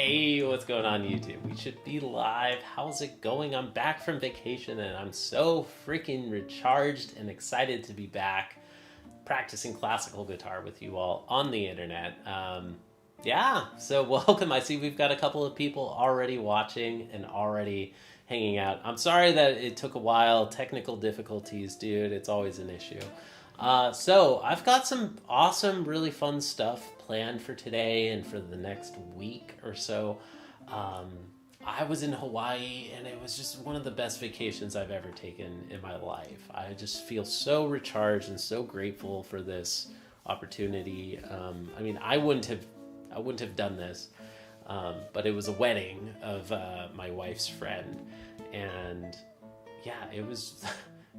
Hey, what's going on YouTube? We should be live. How's it going? I'm back from vacation and I'm so freaking recharged and excited to be back practicing classical guitar with you all on the internet. So welcome. I see we've got a couple of people already watching and already hanging out. I'm sorry that it took a while. Technical difficulties, dude. It's always an issue. So I've got some awesome, really fun stuff planned for today and for the next week or so. I was in Hawaii and it was just one of the best vacations I've ever taken in my life. I just feel so recharged and so grateful for this opportunity. I wouldn't have done this, but it was a wedding of my wife's friend, and yeah, it was.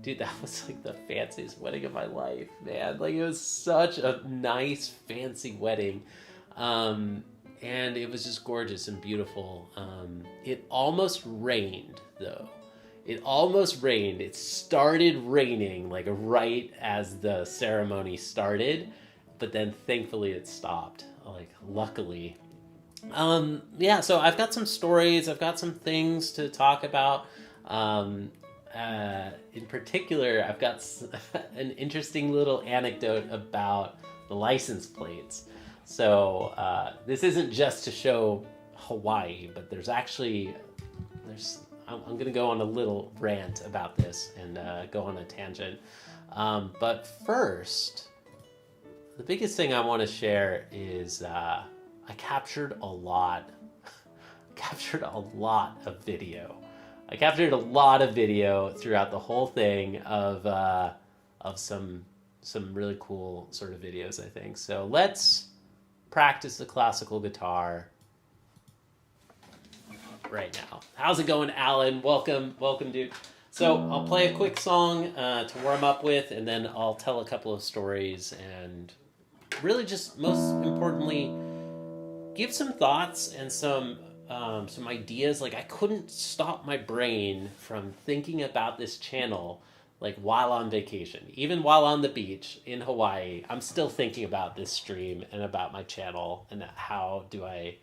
Dude, that was like the fanciest wedding of my life, man. Like, it was such a nice, fancy wedding. And it was just gorgeous and beautiful. It almost rained, though. It almost rained. It started raining, like, right as the ceremony started. But then, thankfully, it stopped. Like, luckily. So I've got some stories. I've got some things to talk about. In particular, I've got an interesting little anecdote about the license plates. So this isn't just to show Hawaii, but I'm going to go on a little rant about this and go on a tangent. But first, the biggest thing I want to share is I captured a lot of video. I captured a lot of video throughout the whole thing of some really cool sort of videos, I think. So let's practice the classical guitar right now. How's it going, Alan? Welcome, dude. So I'll play a quick song to warm up with, and then I'll tell a couple of stories, and really just most importantly, give some thoughts and some ideas. Like, I couldn't stop my brain from thinking about this channel, like, while on vacation. Even while on the beach in Hawaii, I'm still thinking about this stream and about my channel and how do I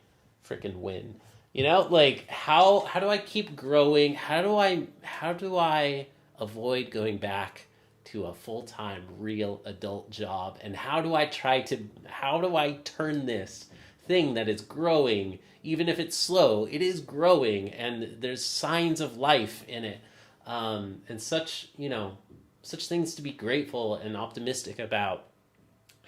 freaking win. You know, like, how do I keep growing? How do I avoid going back to a full-time real adult job? And how do I turn this thing that is growing, even if it's slow, it is growing, and there's signs of life in it, and such things to be grateful and optimistic about.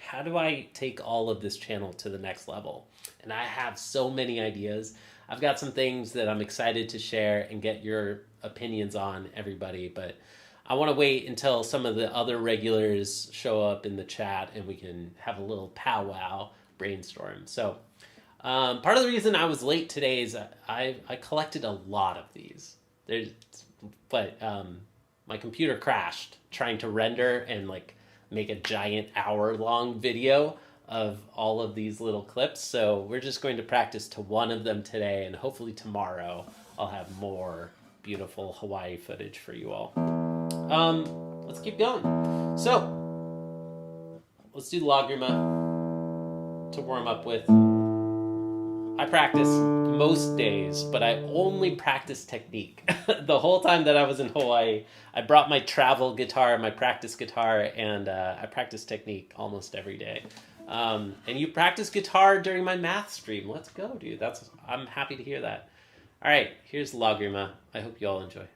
How do I take all of this channel to the next level? And I have so many ideas. I've got some things that I'm excited to share and get your opinions on, everybody, but I want to wait until some of the other regulars show up in the chat and we can have a little powwow brainstorm. So part of the reason I was late today is I collected a lot of these. But my computer crashed trying to render and like make a giant hour-long video of all of these little clips. So we're just going to practice to one of them today, and hopefully tomorrow I'll have more beautiful Hawaii footage for you all. Let's keep going. So let's do the Lagrima to warm up with. I practice most days, but I only practice technique. The whole time that I was in Hawaii, I brought my travel guitar, my practice guitar, and I practice technique almost every day. And you practice guitar during my math stream. Let's go, dude. I'm happy to hear that. All right, here's Lagrima. I hope you all enjoy.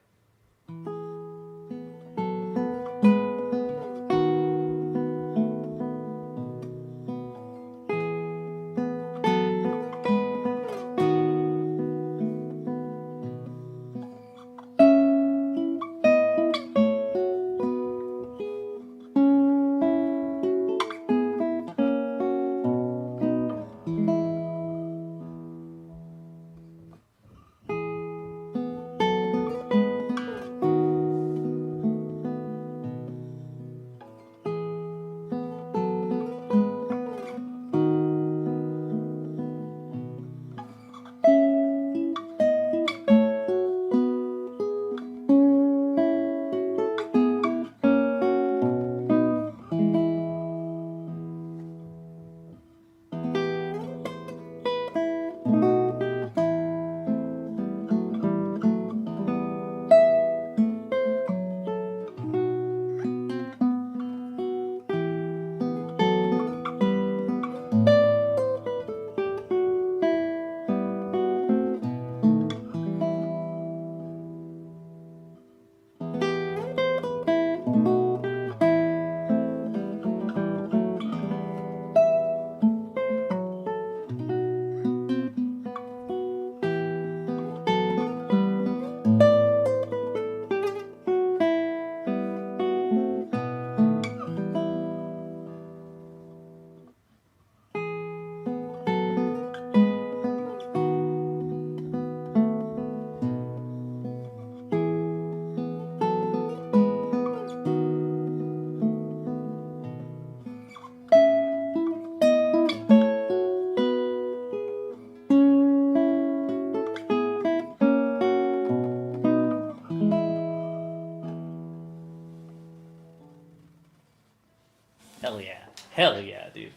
Hell yeah, dude.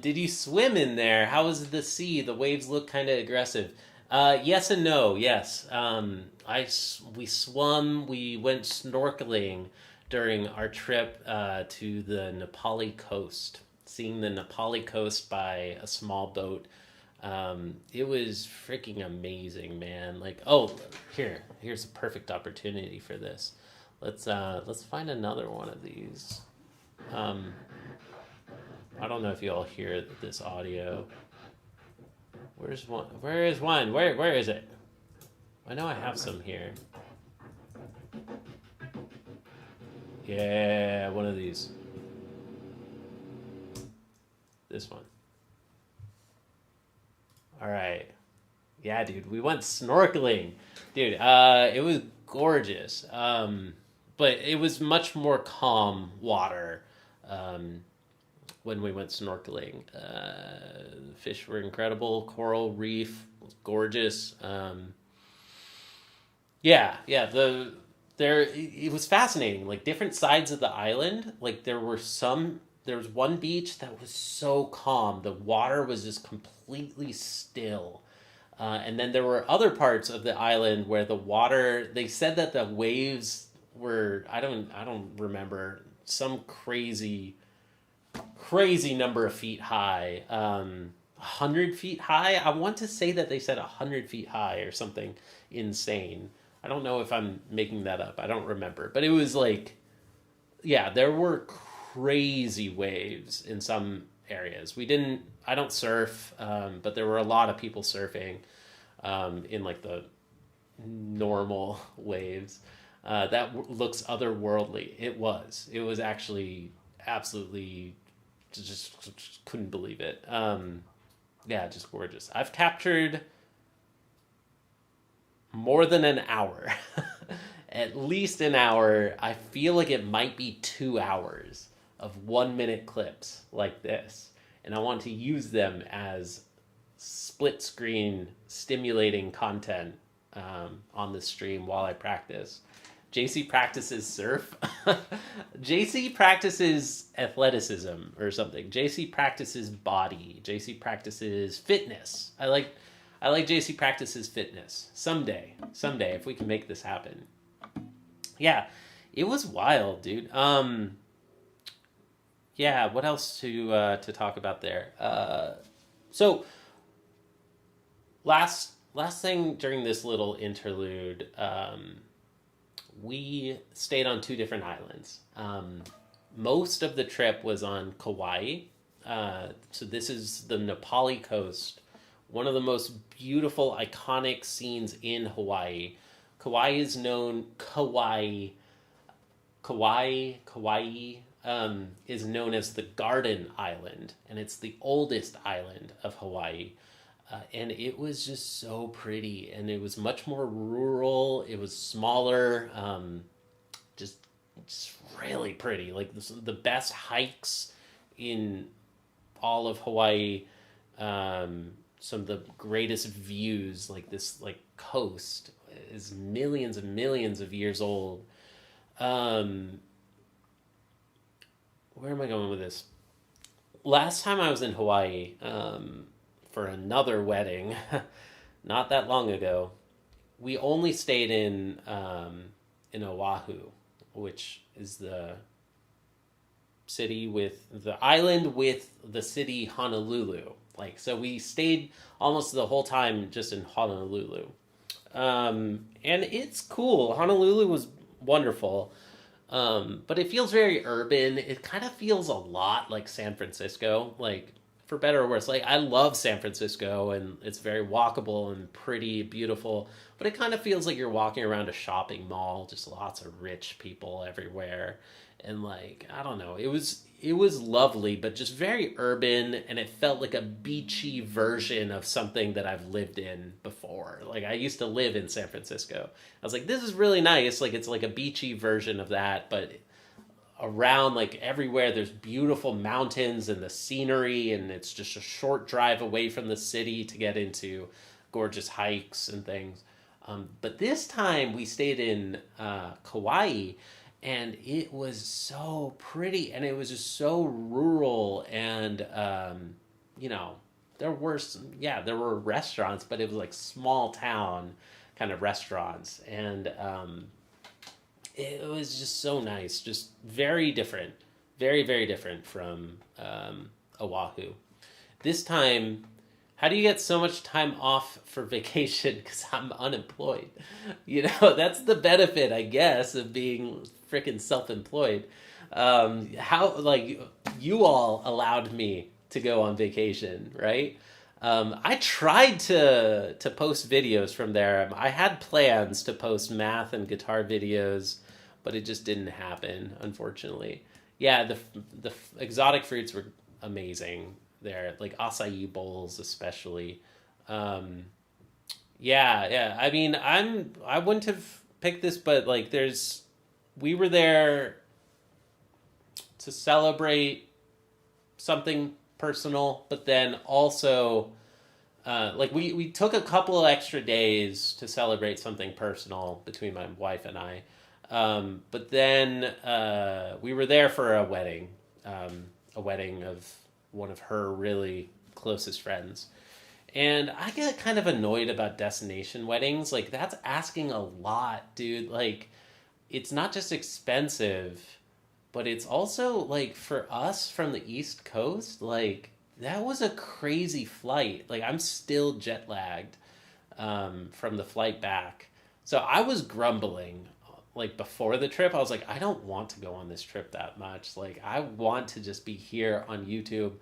Did you swim in there? How was the sea? The waves look kind of aggressive. Yes and no. Yes. We swum. We went snorkeling during our trip to the Nepali coast. Seeing the Nepali coast by a small boat. It was freaking amazing, man. Like, oh, here's a perfect opportunity for this. Let's find another one of these. Um, I don't know if you all hear this audio. Where's one? Where is one? Where is it? I know I have some here. Yeah, one of these. This one. All right. Yeah, dude, we went snorkeling. Dude, it was gorgeous. But it was much more calm water. Um, when we went snorkeling. Fish were incredible. Coral reef was gorgeous. Yeah. It was fascinating. Like different sides of the island. Like there was one beach that was so calm. The water was just completely still. And then there were other parts of the island where the water. They said that the waves were. I don't remember, some crazy number of feet high. 100 feet high. I want to say that they said 100 feet high or something insane. I don't know if I'm making that up. I don't remember, but it was like, yeah, there were crazy waves in some areas. I don't surf, but there were a lot of people surfing in like the normal waves. Looks otherworldly. It was actually absolutely just couldn't believe it. Yeah, just gorgeous. I've captured more than an hour. At least an hour. I feel like it might be 2 hours of 1 minute clips like this. And I want to use them as split screen stimulating content on the stream while I practice. JC practices surf. JC practices athleticism or something. JC practices body. JC practices fitness. I like JC practices fitness. Someday, if we can make this happen. Yeah, it was wild, dude. Yeah, what else to talk about there? So last thing during this little interlude, we stayed on two different islands. Most of the trip was on Kauai. So this is the Nepali coast, one of the most beautiful, iconic scenes in Hawaii. Kauai is known. Kauai is known as the Garden Island, and it's the oldest island of Hawaii. And it was just so pretty, and it was much more rural. It was smaller, just really pretty. Like the best hikes in all of Hawaii. Some of the greatest views. Like this, like coast is millions and millions of years old. Where am I going with this? Last time I was in Hawaii, for another wedding, not that long ago, we only stayed in Oahu, which is the island with the city Honolulu. Like, so we stayed almost the whole time just in Honolulu. And it's cool. Honolulu was wonderful. But it feels very urban. It kind of feels a lot like San Francisco, like, for better or worse. Like, I love San Francisco, and it's very walkable and pretty, beautiful, but it kind of feels like you're walking around a shopping mall, just lots of rich people everywhere. And like, I don't know, it was lovely, but just very urban, and it felt like a beachy version of something that I've lived in before. Like, I used to live in San Francisco. I was like, this is really nice. Like, it's like a beachy version of that, but around, like, everywhere there's beautiful mountains and the scenery, and it's just a short drive away from the city to get into gorgeous hikes and things. But this time we stayed in Kauai, and it was so pretty, and it was just so rural, and you know, there were restaurants, but it was like small town kind of restaurants, and it was just so nice, just very different, very very different from Oahu. This time, how do you get so much time off for vacation? Because I'm unemployed. You know, that's the benefit, I guess, of being freaking self-employed. How, like, you all allowed me to go on vacation, right? I tried to post videos from there. I had plans to post math and guitar videos, but it just didn't happen, unfortunately. Yeah, the exotic fruits were amazing there, like acai bowls especially. Um, yeah. I mean, I wouldn't have picked this, but like, we were there to celebrate something personal, but then also, like, we took a couple of extra days to celebrate something personal between my wife and I. But then we were there for a wedding of one of her really closest friends. And I get kind of annoyed about destination weddings. Like, that's asking a lot, dude. Like, it's not just expensive, but it's also, like, for us from the East Coast, like, that was a crazy flight. Like, I'm still jet lagged from the flight back. So I was grumbling, like, before the trip. I was like, I don't want to go on this trip that much. Like, I want to just be here on YouTube,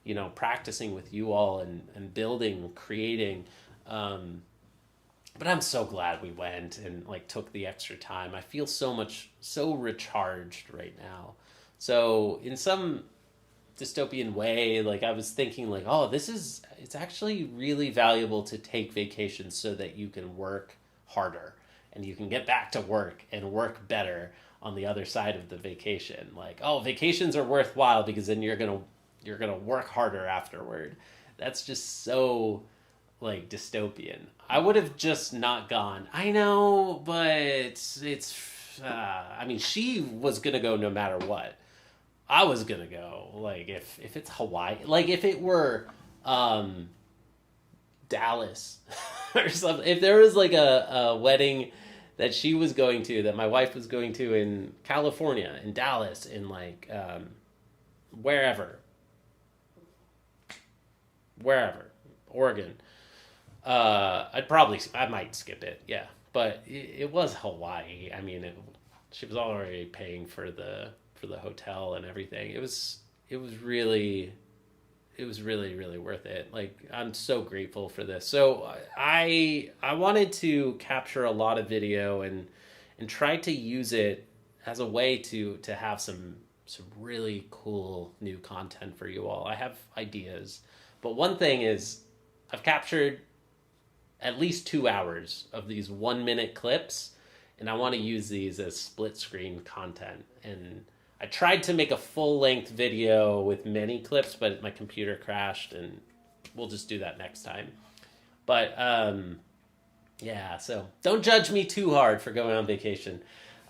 you know, practicing with you all, and building, creating. But I'm so glad we went and, like, took the extra time. I feel so recharged right now. So in some dystopian way, like, I was thinking, like, oh, it's actually really valuable to take vacations so that you can work harder and you can get back to work and work better on the other side of the vacation. Like, oh, vacations are worthwhile because then you're gonna work harder afterward. That's just so, like, dystopian. I would have just not gone. I know, but I mean, she was gonna go no matter what. I was gonna go. Like, if it's Hawaii, like, if it were Dallas or something, if there was like a wedding that she was going to, that my wife was going to in California, in Dallas, in, like, wherever, Oregon, I might skip it, yeah. But it was Hawaii. I mean, she was already paying for the hotel and everything. It was really really worth it. Like, I'm so grateful for this. So I wanted to capture a lot of video and try to use it as a way to have some really cool new content for you all. I have ideas, but one thing is, I've captured at least 2 hours of these 1 minute clips, and I want to use these as split screen content. And I tried to make a full length video with many clips, but my computer crashed, and we'll just do that next time. But yeah, so don't judge me too hard for going on vacation.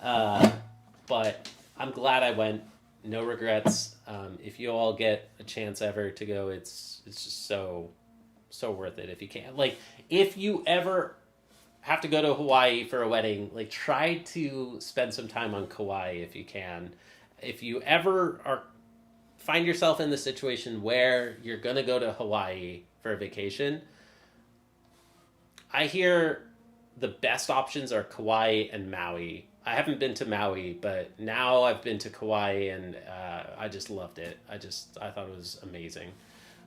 But I'm glad I went. No regrets. If you all get a chance ever to go, it's just so worth it if you can. Like, if you ever have to go to Hawaii for a wedding, like, try to spend some time on Kauai if you can. If you ever find yourself in the situation where you're going to go to Hawaii for a vacation, I hear the best options are Kauai and Maui. I haven't been to Maui, but now I've been to Kauai, and I just loved it. I thought it was amazing.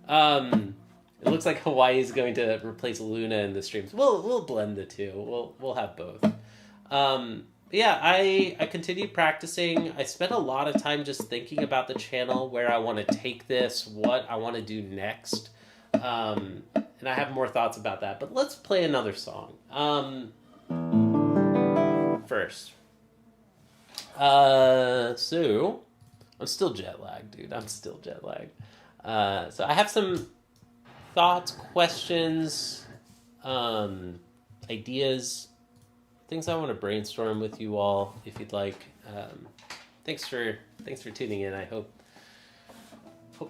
It looks like Hawaii is going to replace Luna in the streams. We'll blend the two. We'll have both. Yeah, I continued practicing. I spent a lot of time just thinking about the channel, where I want to take this, what I want to do next. And I have more thoughts about that. But let's play another song. First. So, I'm still jet lagged, dude. I'm still jet lagged. So I have some thoughts, questions, ideas things I want to brainstorm with you all, if you'd like. Thanks for tuning in. I hope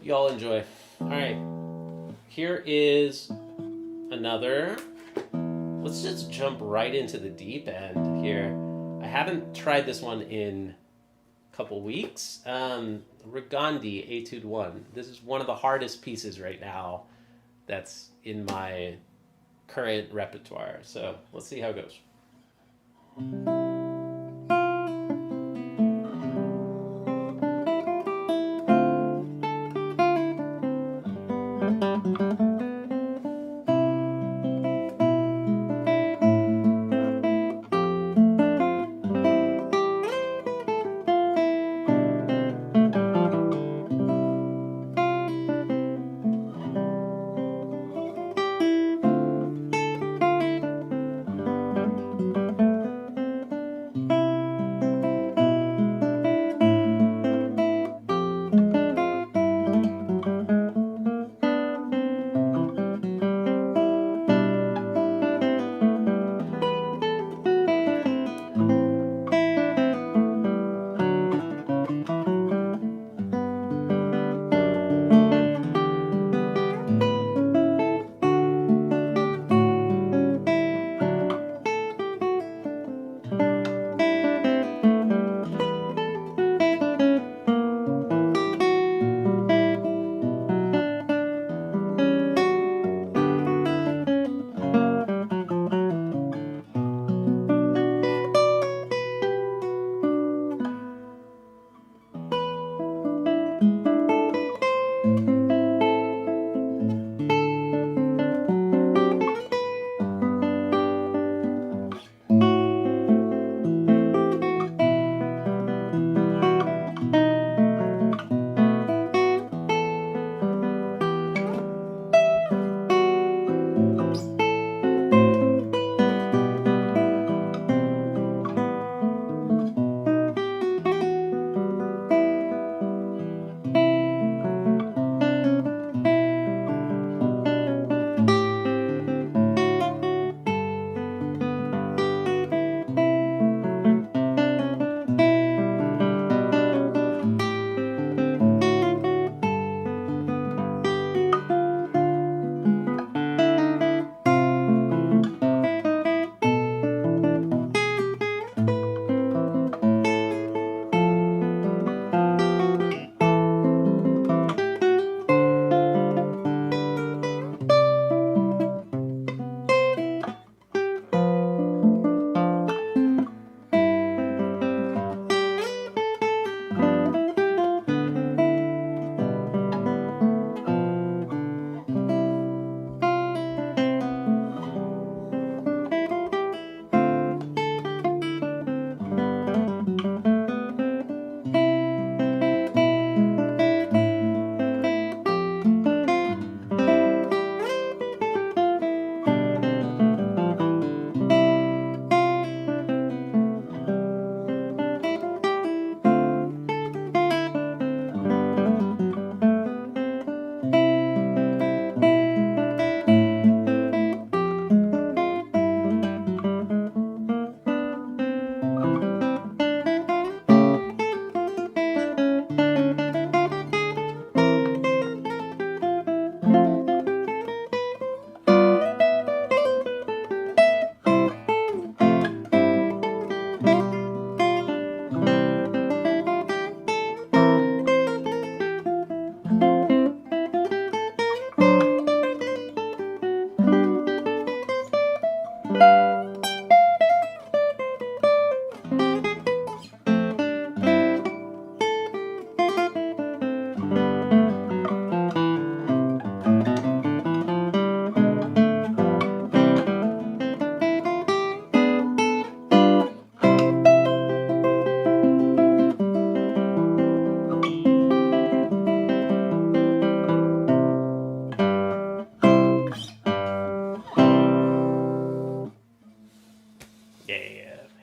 you all enjoy. All right, here is another. Let's just jump right into the deep end here. I haven't tried this one in a couple weeks. Regandi Etude 1. This is one of the hardest pieces right now that's in my current repertoire. So let's see how it goes.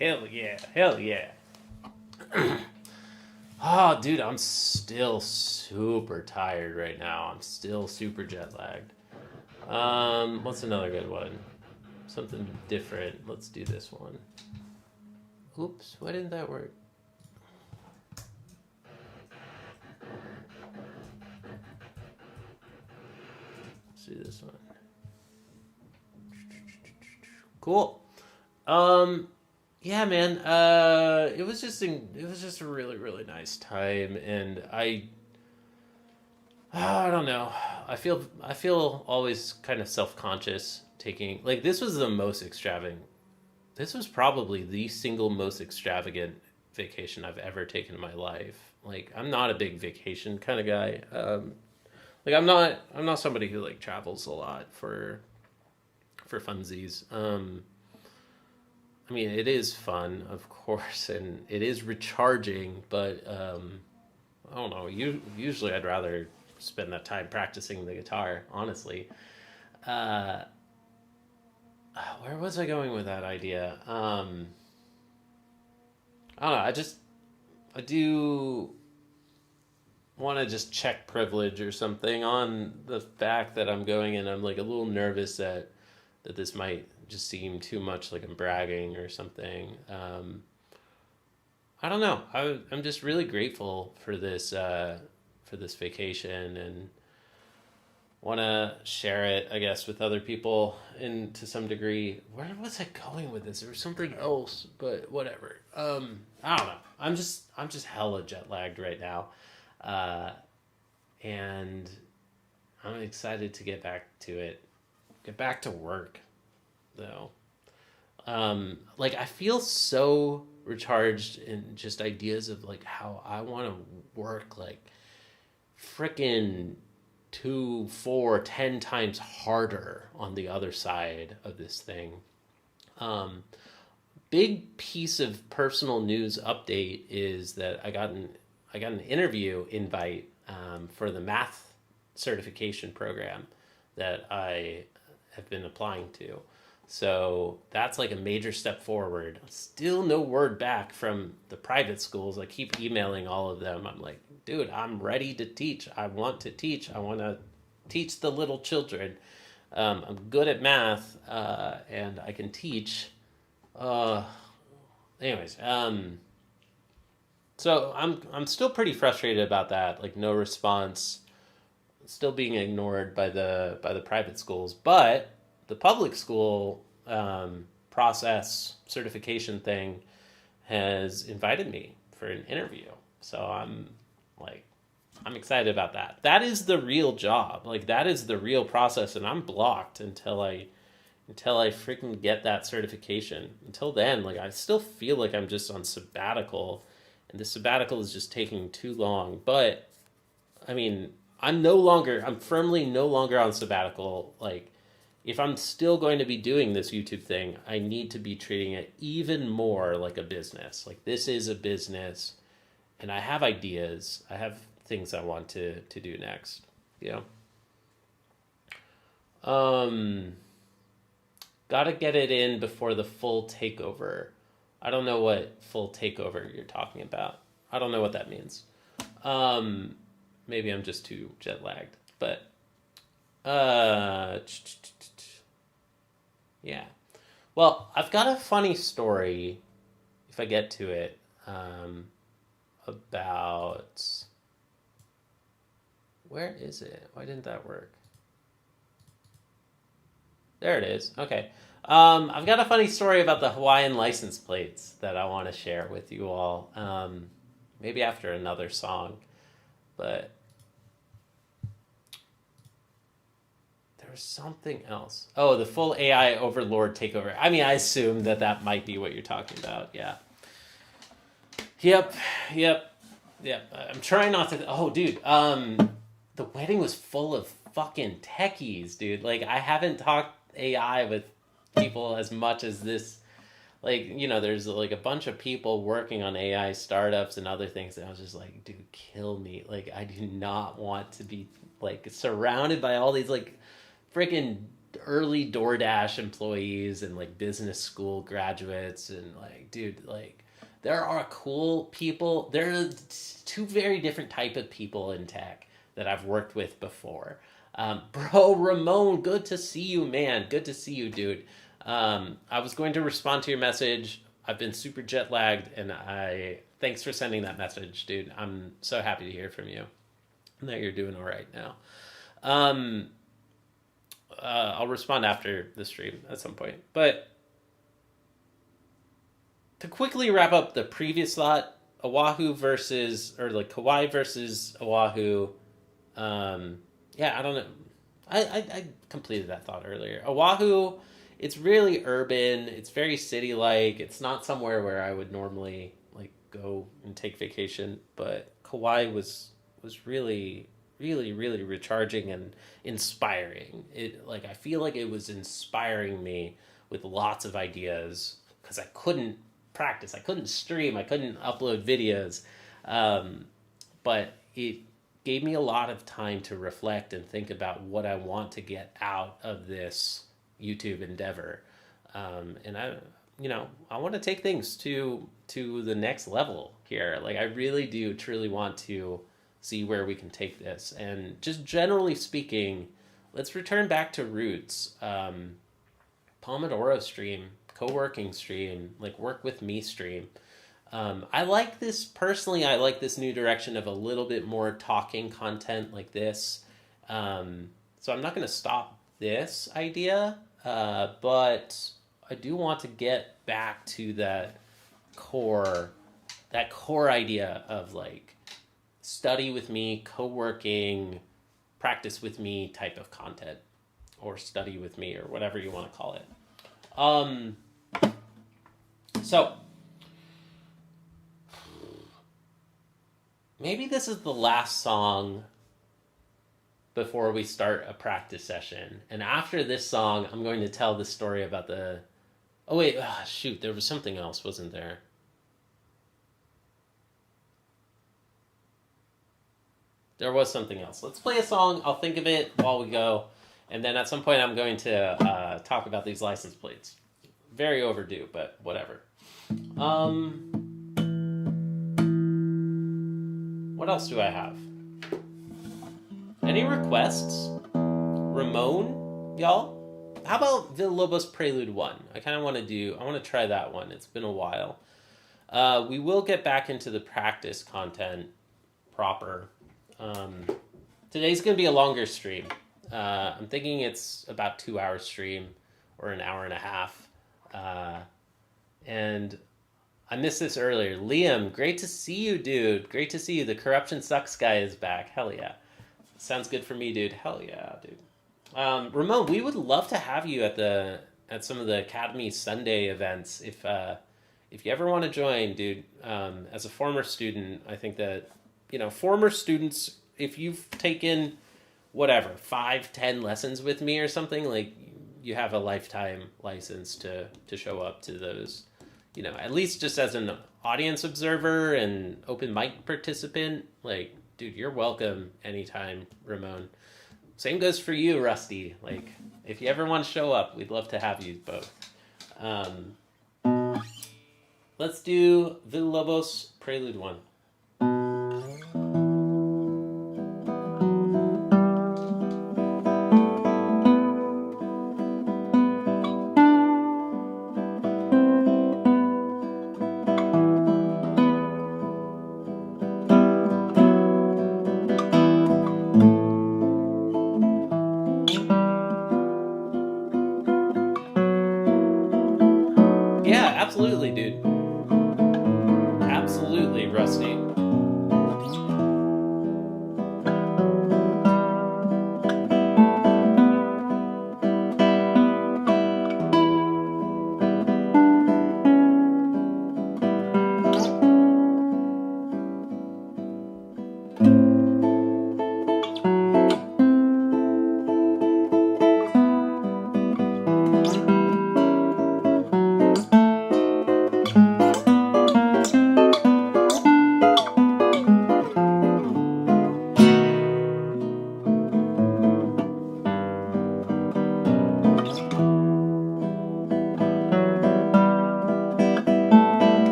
Hell yeah. Hell yeah. Oh, dude, I'm still super tired right now. I'm still super jet lagged. What's another good one? something different. Let's do this one. Oops, why didn't that work? Let's do this one. Cool. Yeah, man. It was just a really, really nice time, and I don't know. I feel always kind of self-conscious taking, like, this was the most extravagant. This was probably the single most extravagant vacation I've ever taken in my life. Like, I'm not a big vacation kind of guy. Like, I'm not somebody who like travels a lot for funsies. I mean, it is fun, of course, and it is recharging, but I don't know. Usually, I'd rather spend that time practicing the guitar, honestly. Uh, where was I going with that idea? I don't know. I do want to just check privilege or something on the fact that I'm going, and I'm like a little nervous that this might just seem too much like I'm bragging or something. I don't know. I'm just really grateful for this vacation, and want to share it, I guess, with other people and to some degree. Where was I going with this? There was something else, but whatever. I don't know. I'm just hella jet lagged right now, and I'm excited to get back to it. Get back to work, though. Like, I feel so recharged in just ideas of like how I want to work like freaking 2, 4, 10 times harder on the other side of this thing. Big piece of personal news update is that I got an interview invite for the math certification program that I have been applying to. So that's like a major step forward. Still no word back from the private schools. I keep emailing all of them. I'm like, dude, I'm ready to teach. I want to teach. I want to teach the little children. I'm good at math, and I can teach. Anyways, so I'm still pretty frustrated about that. Like, no response, still being ignored by the private schools, but the public school process certification thing has invited me for an interview. So I'm excited about that. That is the real job. Like, that is the real process, and I'm blocked until I freaking get that certification. Until then, like, I still feel like I'm just on sabbatical, and the sabbatical is just taking too long. But I mean, I'm firmly no longer on sabbatical. Like, if I'm still going to be doing this YouTube thing, I need to be treating it even more like a business. Like, this is a business, and I have ideas. I have things I want to do next. You know? Gotta get it in before the full takeover. I don't know what full takeover you're talking about. I don't know what that means. Maybe I'm just too jet lagged. But yeah. Well, I've got a funny story, if I get to it, about... Where is it? Why didn't that work? There it is. Okay. I've got a funny story about the Hawaiian license plates that I want to share with you all. Maybe after another song. But there was something else. Oh, the full AI overlord takeover. I mean, I assume that might be what you're talking about. Yeah. Yep. I'm trying not to... Oh, dude. The wedding was full of fucking techies, dude. Like, I haven't talked AI with people as much as this. Like, you know, there's like a bunch of people working on AI startups and other things, and I was just like, dude, kill me. Like, I do not want to be like surrounded by all these like freaking early DoorDash employees and like business school graduates, and like, dude, like, there are cool people. There are two very different type of people in tech that I've worked with before. Bro, Ramon, good to see you, man. Good to see you, dude. I was going to respond to your message. I've been super jet lagged, and thanks for sending that message, dude. I'm so happy to hear from you and that you're doing all right now. Um, I'll respond after the stream at some point. But to quickly wrap up the previous thought, Oahu versus, or like Kauai versus Oahu. Yeah, I don't know. I completed that thought earlier. Oahu, it's really urban. It's very city-like. It's not somewhere where I would normally like go and take vacation. But Kauai was really, really, really recharging and inspiring. I feel like it was inspiring me with lots of ideas because I couldn't practice. I couldn't stream. I couldn't upload videos. But it gave me a lot of time to reflect and think about what I want to get out of this YouTube endeavor. And I want to take things to the next level here. Like I really do truly want to see where we can take this. And just generally speaking, let's return back to roots. Pomodoro stream, co-working stream, like work with me stream. I like this personally. I like this new direction of a little bit more talking content like this. So I'm not going to stop this idea, but I do want to get back to that core idea of like study with me, co-working, practice with me type of content, or study with me, or whatever you want to call it. So maybe this is the last song before we start a practice session. And after this song, I'm going to tell the story about the... Oh, wait. Shoot. There was something else, wasn't there? There was something else. Let's play a song. I'll think of it while we go. And then at some point, I'm going to talk about these license plates. Very overdue, but whatever. What else do I have? Any requests? Ramon, y'all? How about Villalobos Prelude 1? I want to try that one. It's been a while. We will get back into the practice content proper. Today's going to be a longer stream. I'm thinking it's about 2 hour stream or an hour and a half. And I missed this earlier. Liam, great to see you, dude. Great to see you. The Corruption Sucks guy is back. Hell yeah. Sounds good for me, dude. Hell yeah, dude. Ramon, we would love to have you at some of the Academy Sunday events. If you ever want to join, dude, as a former student, I think that, former students, if you've taken whatever, 5-10 lessons with me or something, like you have a lifetime license to show up to those, at least just as an audience observer and open mic participant. Like, dude, you're welcome anytime, Ramon. Same goes for you, Rusty. Like, if you ever want to show up, we'd love to have you both. Let's do Villalobos Prelude 1. Absolutely, dude. Absolutely, Rusty.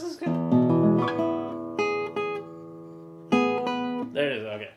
this is good. There it is. Okay.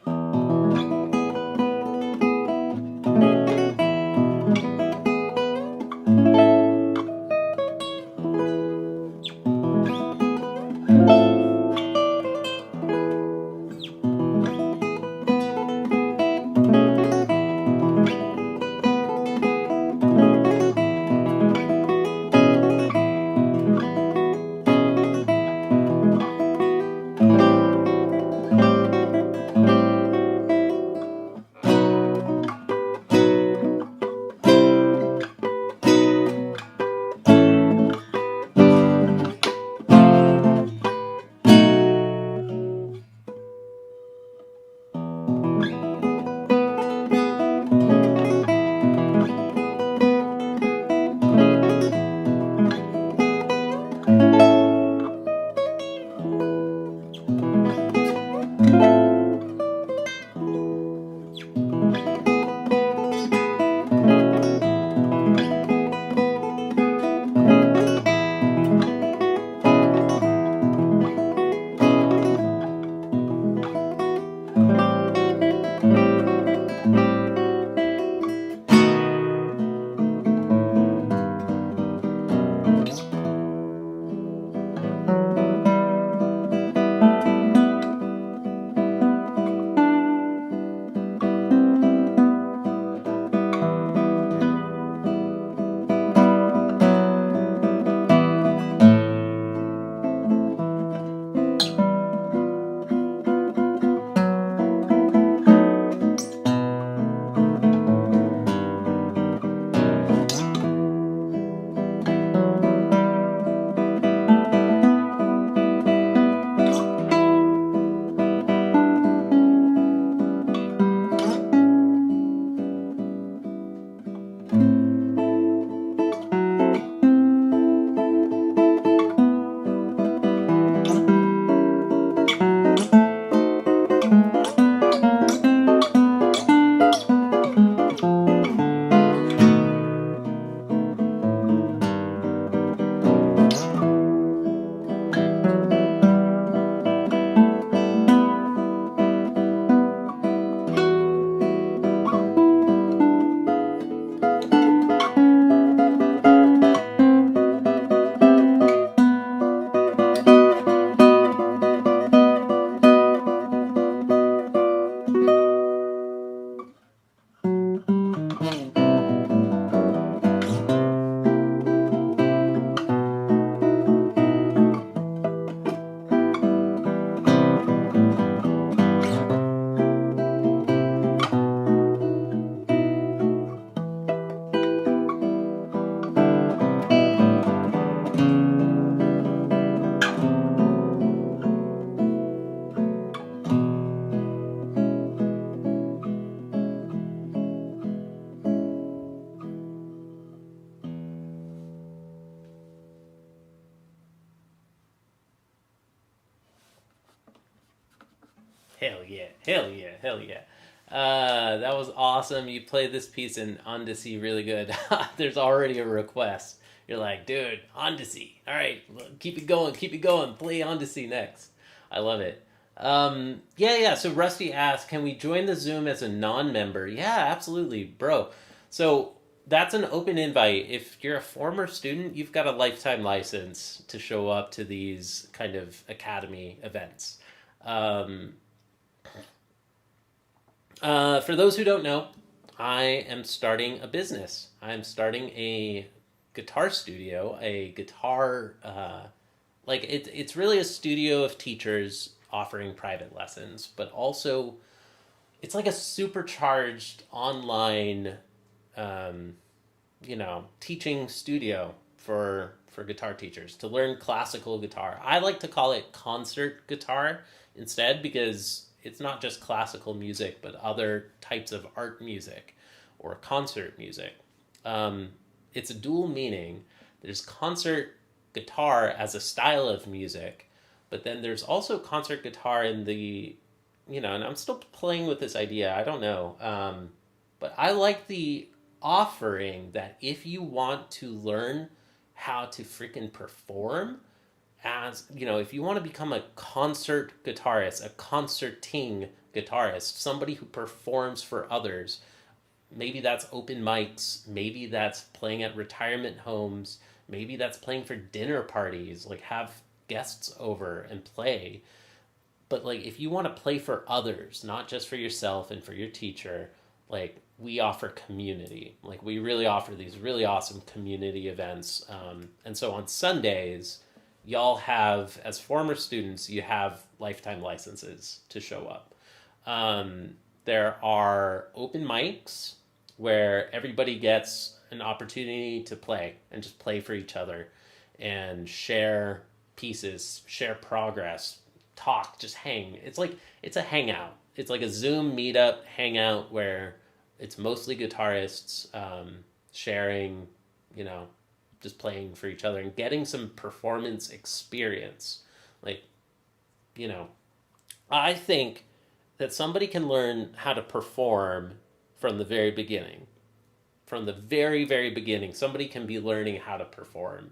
Hell yeah. Hell yeah. Hell yeah. That was awesome. You played this piece in Ondesi really good. There's already a request. You're like, dude, Ondesi. All right, keep it going. Keep it going. Play Ondesi next. I love it. Yeah. So Rusty asked, can we join the Zoom as a non-member? Yeah, absolutely, bro. So that's an open invite. If you're a former student, you've got a lifetime license to show up to these kind of academy events. Um, for those who don't know, I am starting a business. I'm starting a guitar studio, a guitar, it's really a studio of teachers offering private lessons, but also it's like a supercharged online, um, teaching studio for guitar teachers to learn classical guitar. I like to call it concert guitar instead because it's not just classical music, but other types of art music or concert music. Um, it's a dual meaning. There's concert guitar as a style of music, but then there's also concert guitar in the, and I'm still playing with this idea. I don't know. But I like the offering that if you want to learn how to freaking perform as, if you want to become a concert guitarist, a concerting guitarist, somebody who performs for others, maybe that's open mics, maybe that's playing at retirement homes, maybe that's playing for dinner parties, like have guests over and play. But like if you want to play for others, not just for yourself and for your teacher, like we offer community. Like we really offer these really awesome community events. And so on Sundays, y'all have, as former students, you have lifetime licenses to show up. There are open mics where everybody gets an opportunity to play and just play for each other and share pieces, share progress, talk, just hang. It's a hangout. It's like a Zoom meetup hangout where it's mostly guitarists sharing, just playing for each other and getting some performance experience. Like, I think that somebody can learn how to perform from the very beginning. From the very, very beginning, somebody can be learning how to perform.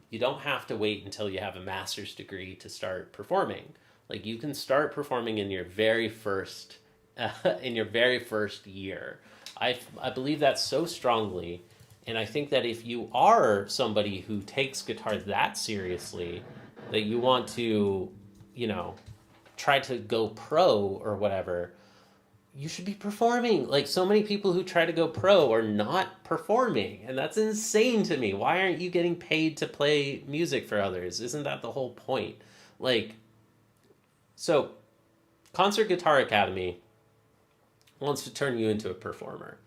You don't have to wait until you have a master's degree to start performing. Like you can start performing in your very first year. I believe that so strongly, and I think that if you are somebody who takes guitar that seriously, that you want to, try to go pro or whatever, you should be performing. Like so many people who try to go pro are not performing, and that's insane to me. Why aren't you getting paid to play music for others? Isn't that the whole point? Like, so Concert Guitar Academy wants to turn you into a performer.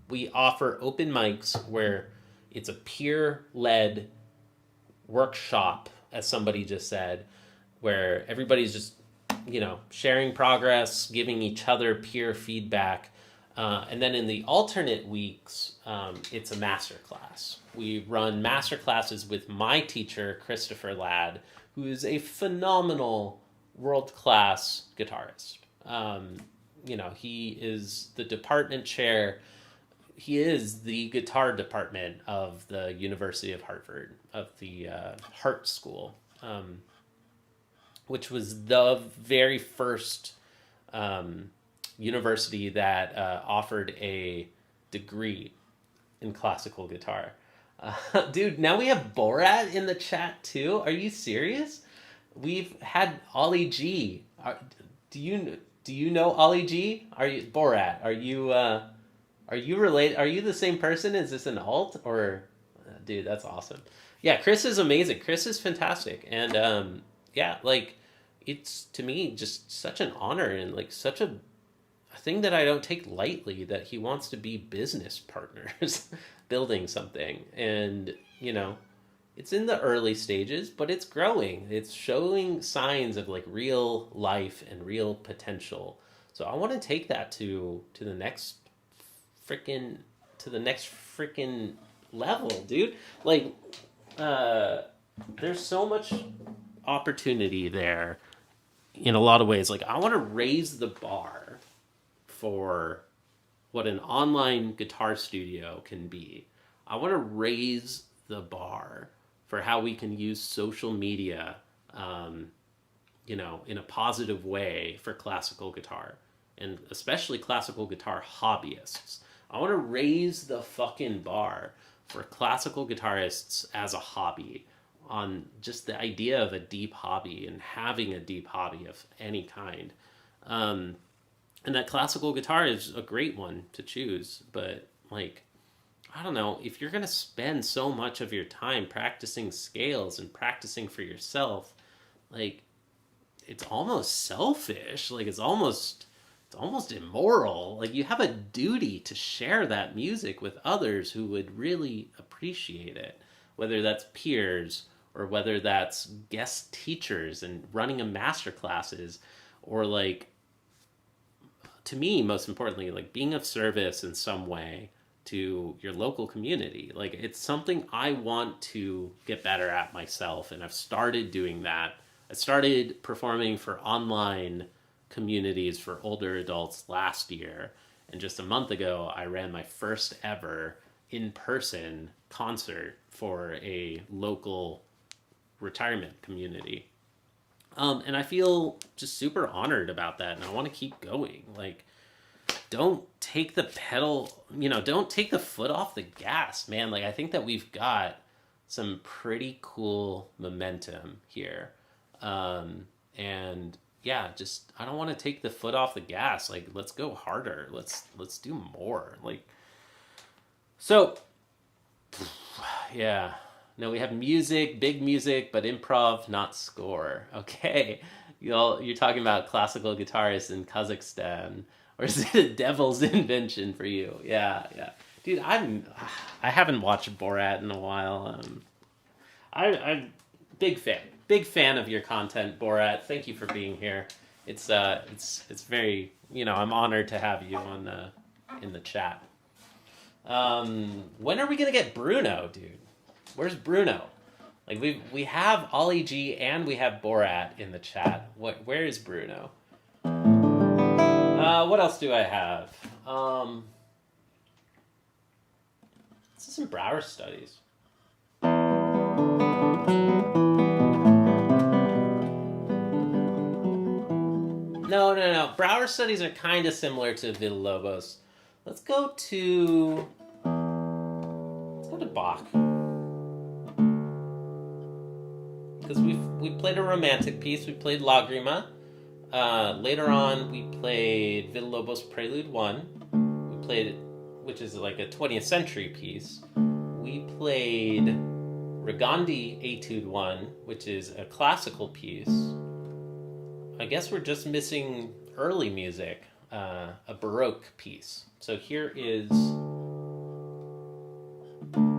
We offer open mics where it's a peer-led workshop, as somebody just said, where everybody's just sharing progress, giving each other peer feedback. And then in the alternate weeks, it's a master class. We run master classes with my teacher, Christopher Ladd, who is a phenomenal world-class guitarist. He is the department chair. He is the guitar department of the University of Hartford, of the Hart School, which was the very first university that offered a degree in classical guitar. Dude, now we have Borat in the chat too. Are you serious? We've had Ollie G. Do you know Ollie G? Are you Borat? Are you related? Are you the same person? Is this an alt or? Dude, that's awesome. Yeah, Chris is amazing. Chris is fantastic, and it's to me just such an honor and like such a thing that I don't take lightly that he wants to be business partners building something. And it's in the early stages, but it's growing. It's showing signs of like real life and real potential. So I want to take that to the next freaking level, dude. Like there's so much opportunity there in a lot of ways. Like I want to raise the bar for what an online guitar studio can be. I want to raise the bar for how we can use social media, in a positive way for classical guitar, and especially classical guitar hobbyists. I want to raise the fucking bar for classical guitarists as a hobby, on just the idea of a deep hobby and having a deep hobby of any kind. And that classical guitar is a great one to choose, but like, I don't know, if you're going to spend so much of your time practicing scales and practicing for yourself, like, it's almost selfish. Like, it's almost immoral. Like, you have a duty to share that music with others who would really appreciate it, whether that's peers or whether that's guest teachers and running a master classes, or like, to me, most importantly, like being of service in some way to your local community. Like, it's something I want to get better at myself, and I've started doing that. I started performing for online communities for older adults last year, and just a month ago I ran my first ever in-person concert for a local retirement community. And I feel just super honored about that, and I want to keep going. Like, don't take the pedal, don't take the foot off the gas, man. Like, I think that we've got some pretty cool momentum here. And yeah, just, I don't want to take the foot off the gas. Like, let's go harder. Let's do more. Like, so, yeah. No, we have music, big music, but improv, not score. Okay. You're talking about classical guitarists in Kazakhstan. Or is it a devil's invention for you? Yeah, yeah. Dude, I haven't watched Borat in a while. I'm big fan. Big fan of your content, Borat. Thank you for being here. It's very, I'm honored to have you on in the chat. When are we gonna get Bruno, dude? Where's Bruno? Like, we have Ollie G and we have Borat in the chat. Where is Bruno? What else do I have? This is some Brower studies. No. Brower studies are kind of similar to Villalobos. Let's go to Bach. Because we played a romantic piece. We played Lagrima. Later on, we played Villalobos Prelude 1. We played, which is like a 20th century piece. We played Regandi Etude 1, which is a classical piece. I guess we're just missing early music, a Baroque piece. So here is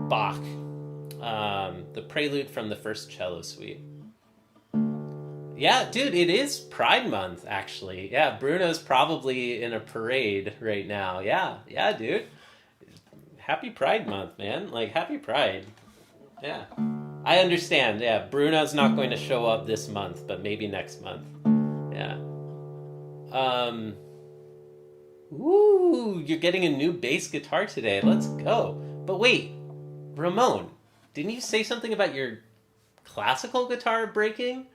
Bach, the prelude from the first cello suite. Yeah, dude, it is Pride Month, actually. Yeah, Bruno's probably in a parade right now. Yeah, dude. Happy Pride Month, man. Like, happy Pride. Yeah. I understand, yeah. Bruno's not going to show up this month, but maybe next month. Yeah. Woo, you're getting a new bass guitar today. Let's go. But wait, Ramon, didn't you say something about your classical guitar breaking?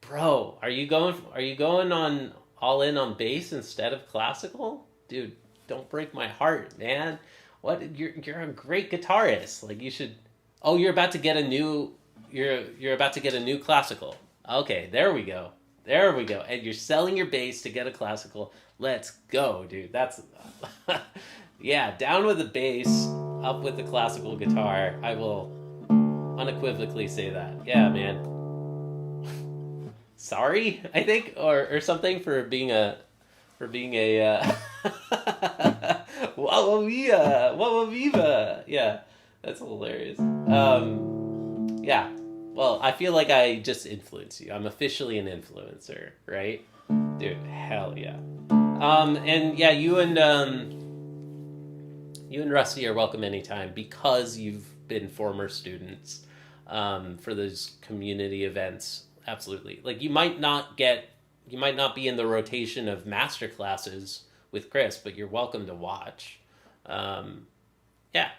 Bro, are you going on all in on bass instead of classical? Dude, don't break my heart, man. What, you're a great guitarist. Like, you should. Oh, you're about to get a new classical. Okay, there we go. And you're selling your bass to get a classical. Let's go, dude. That's yeah, down with the bass, up with the classical guitar. I will unequivocally say that. Yeah, man. Sorry, I think, or something for being a Wawa Viva. Yeah, that's hilarious. Yeah. Well, I feel like I just influence you. I'm officially an influencer, right? Dude, hell yeah. And yeah, you and Rusty are welcome anytime because you've been former students for those community events. Absolutely. Like, you might not be in the rotation of master classes with Chris, but you're welcome to watch. Yeah.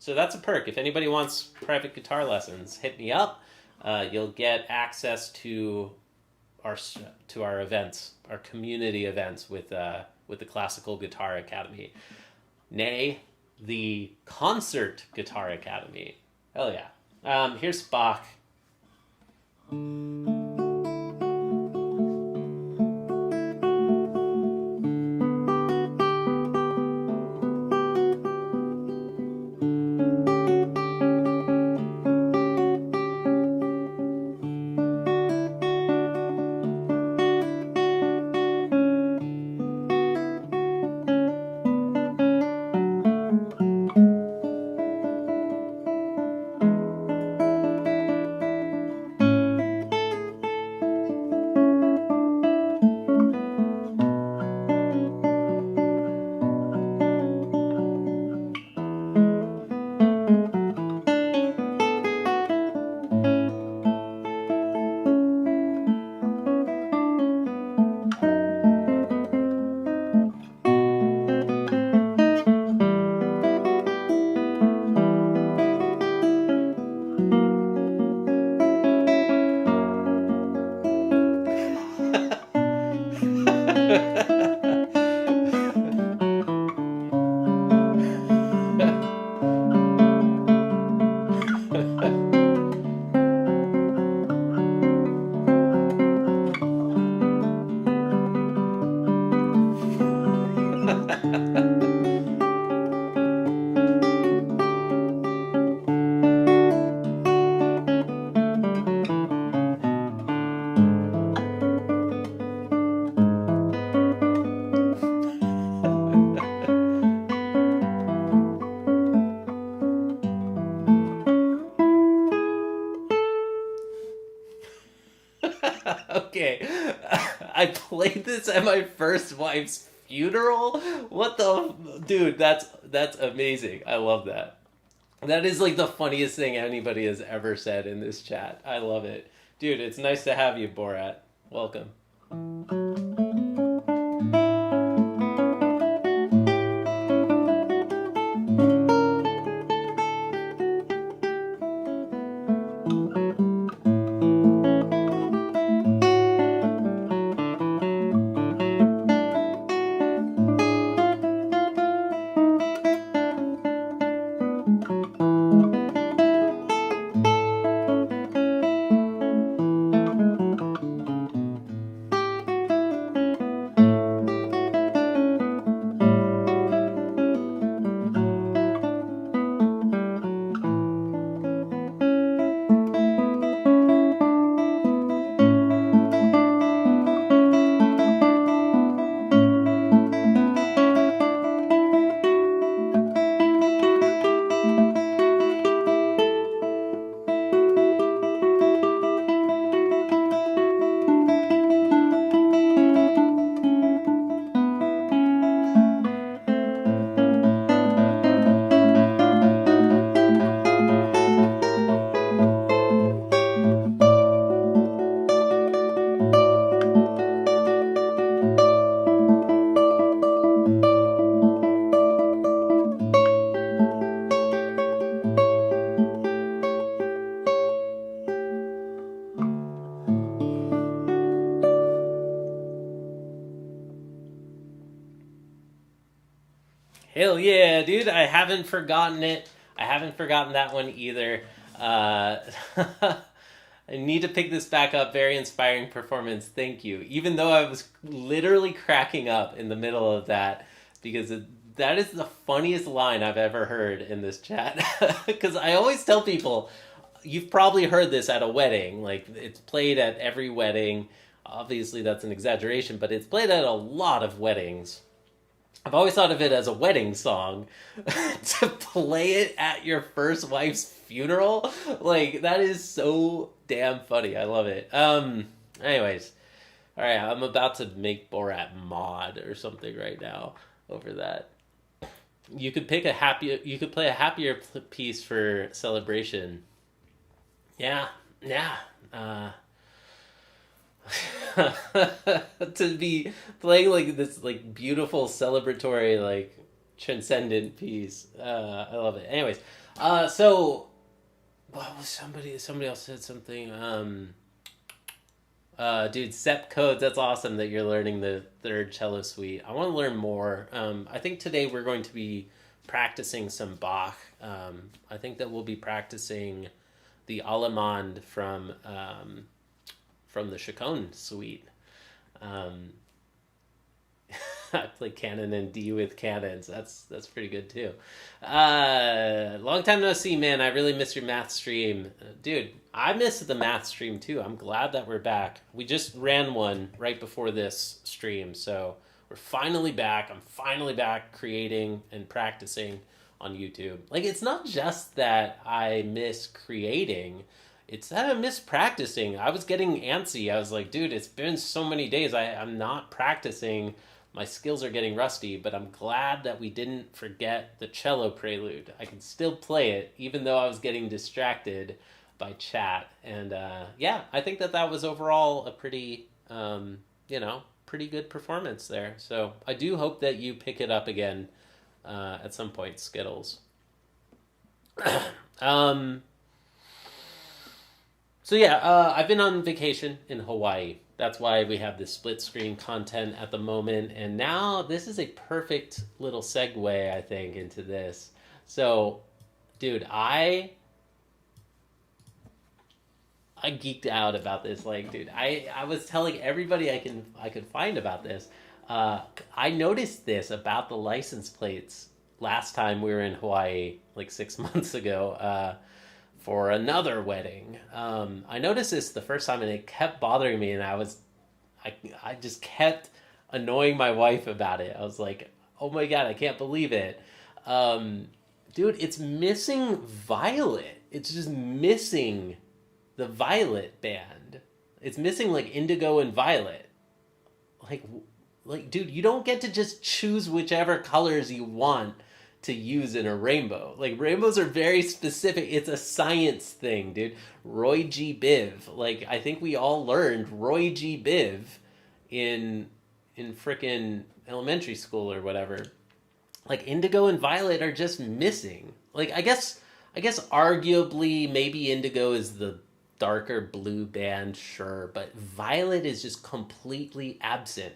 So that's a perk. If anybody wants private guitar lessons, hit me up. You'll get access to our events, our community events with the Classical Guitar Academy, nay, the Concert Guitar Academy. Hell yeah! Here's Bach. Okay. I played this at my first wife's funeral? What the dude, that's amazing. I love that. That is like the funniest thing anybody has ever said in this chat. I love it. Dude, it's nice to have you, Borat. Welcome. Hell yeah, dude. I haven't forgotten it. I haven't forgotten that one either. I need to pick this back up. Very inspiring performance. Thank you. Even though I was literally cracking up in the middle of that because that is the funniest line I've ever heard in this chat. Because I always tell people, you've probably heard this at a wedding. Like, it's played at every wedding. Obviously, that's an exaggeration, but it's played at a lot of weddings. I've always thought of it as a wedding song. To play it at your first wife's funeral, like, that is so damn funny. I love it. Anyways, all right, I'm about to make Borat mod or something right now over that. You could play a happier piece for celebration. Yeah. To be playing like this like beautiful celebratory like transcendent piece. I love it. Anyways, so what was somebody else said something. Dude, Sep Codes, that's awesome that you're learning the third cello suite. I want to learn more. I think today we're going to be practicing some Bach. I think that we'll be practicing the Allemande from the Chaconne suite. I play canon and D with cannons. That's pretty good too. Long time no see, man. I really miss your math stream. Dude, I miss the math stream too. I'm glad that we're back. We just ran one right before this stream, so we're finally back. I'm finally back creating and practicing on YouTube. Like, it's not just that I miss creating, it's that I miss practicing. I was getting antsy. I was like, dude, it's been so many days. I'm not practicing. My skills are getting rusty, but I'm glad that we didn't forget the cello prelude. I can still play it, even though I was getting distracted by chat. And yeah, I think that was overall a pretty, pretty good performance there. So I do hope that you pick it up again at some point, Skittles. So yeah, I've been on vacation in Hawaii. That's why we have this split screen content at the moment. And now this is a perfect little segue, I think, into this. So, dude, I geeked out about this. Like, dude, I was telling everybody I could find about this. I noticed this about the license plates last time we were in Hawaii, like 6 months ago. For another wedding. I noticed this the first time and it kept bothering me, and I just kept annoying my wife about it. I was like, oh my god, I can't believe it. Dude, it's missing violet. It's just missing the violet band. It's missing like indigo and violet. Like, dude, you don't get to just choose whichever colors you want to use in a rainbow. Like, rainbows are very specific. It's a science thing, dude. Roy G. Biv. Like, I think we all learned Roy G. Biv in frickin' elementary school or whatever. Like, indigo and violet are just missing. Like, I guess arguably maybe indigo is the darker blue band, sure, but violet is just completely absent.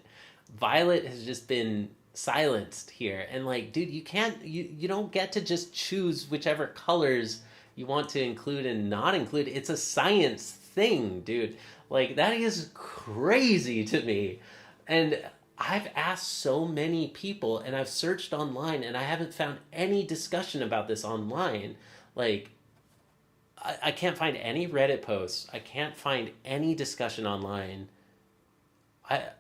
Violet has just been silenced here. And like, dude, you don't get to just choose whichever colors you want to include and not include. It's a science thing, dude. Like, that is crazy to me. And I've asked so many people and I've searched online and I haven't found any discussion about this online. Like, I can't find any Reddit posts. I can't find any discussion online. I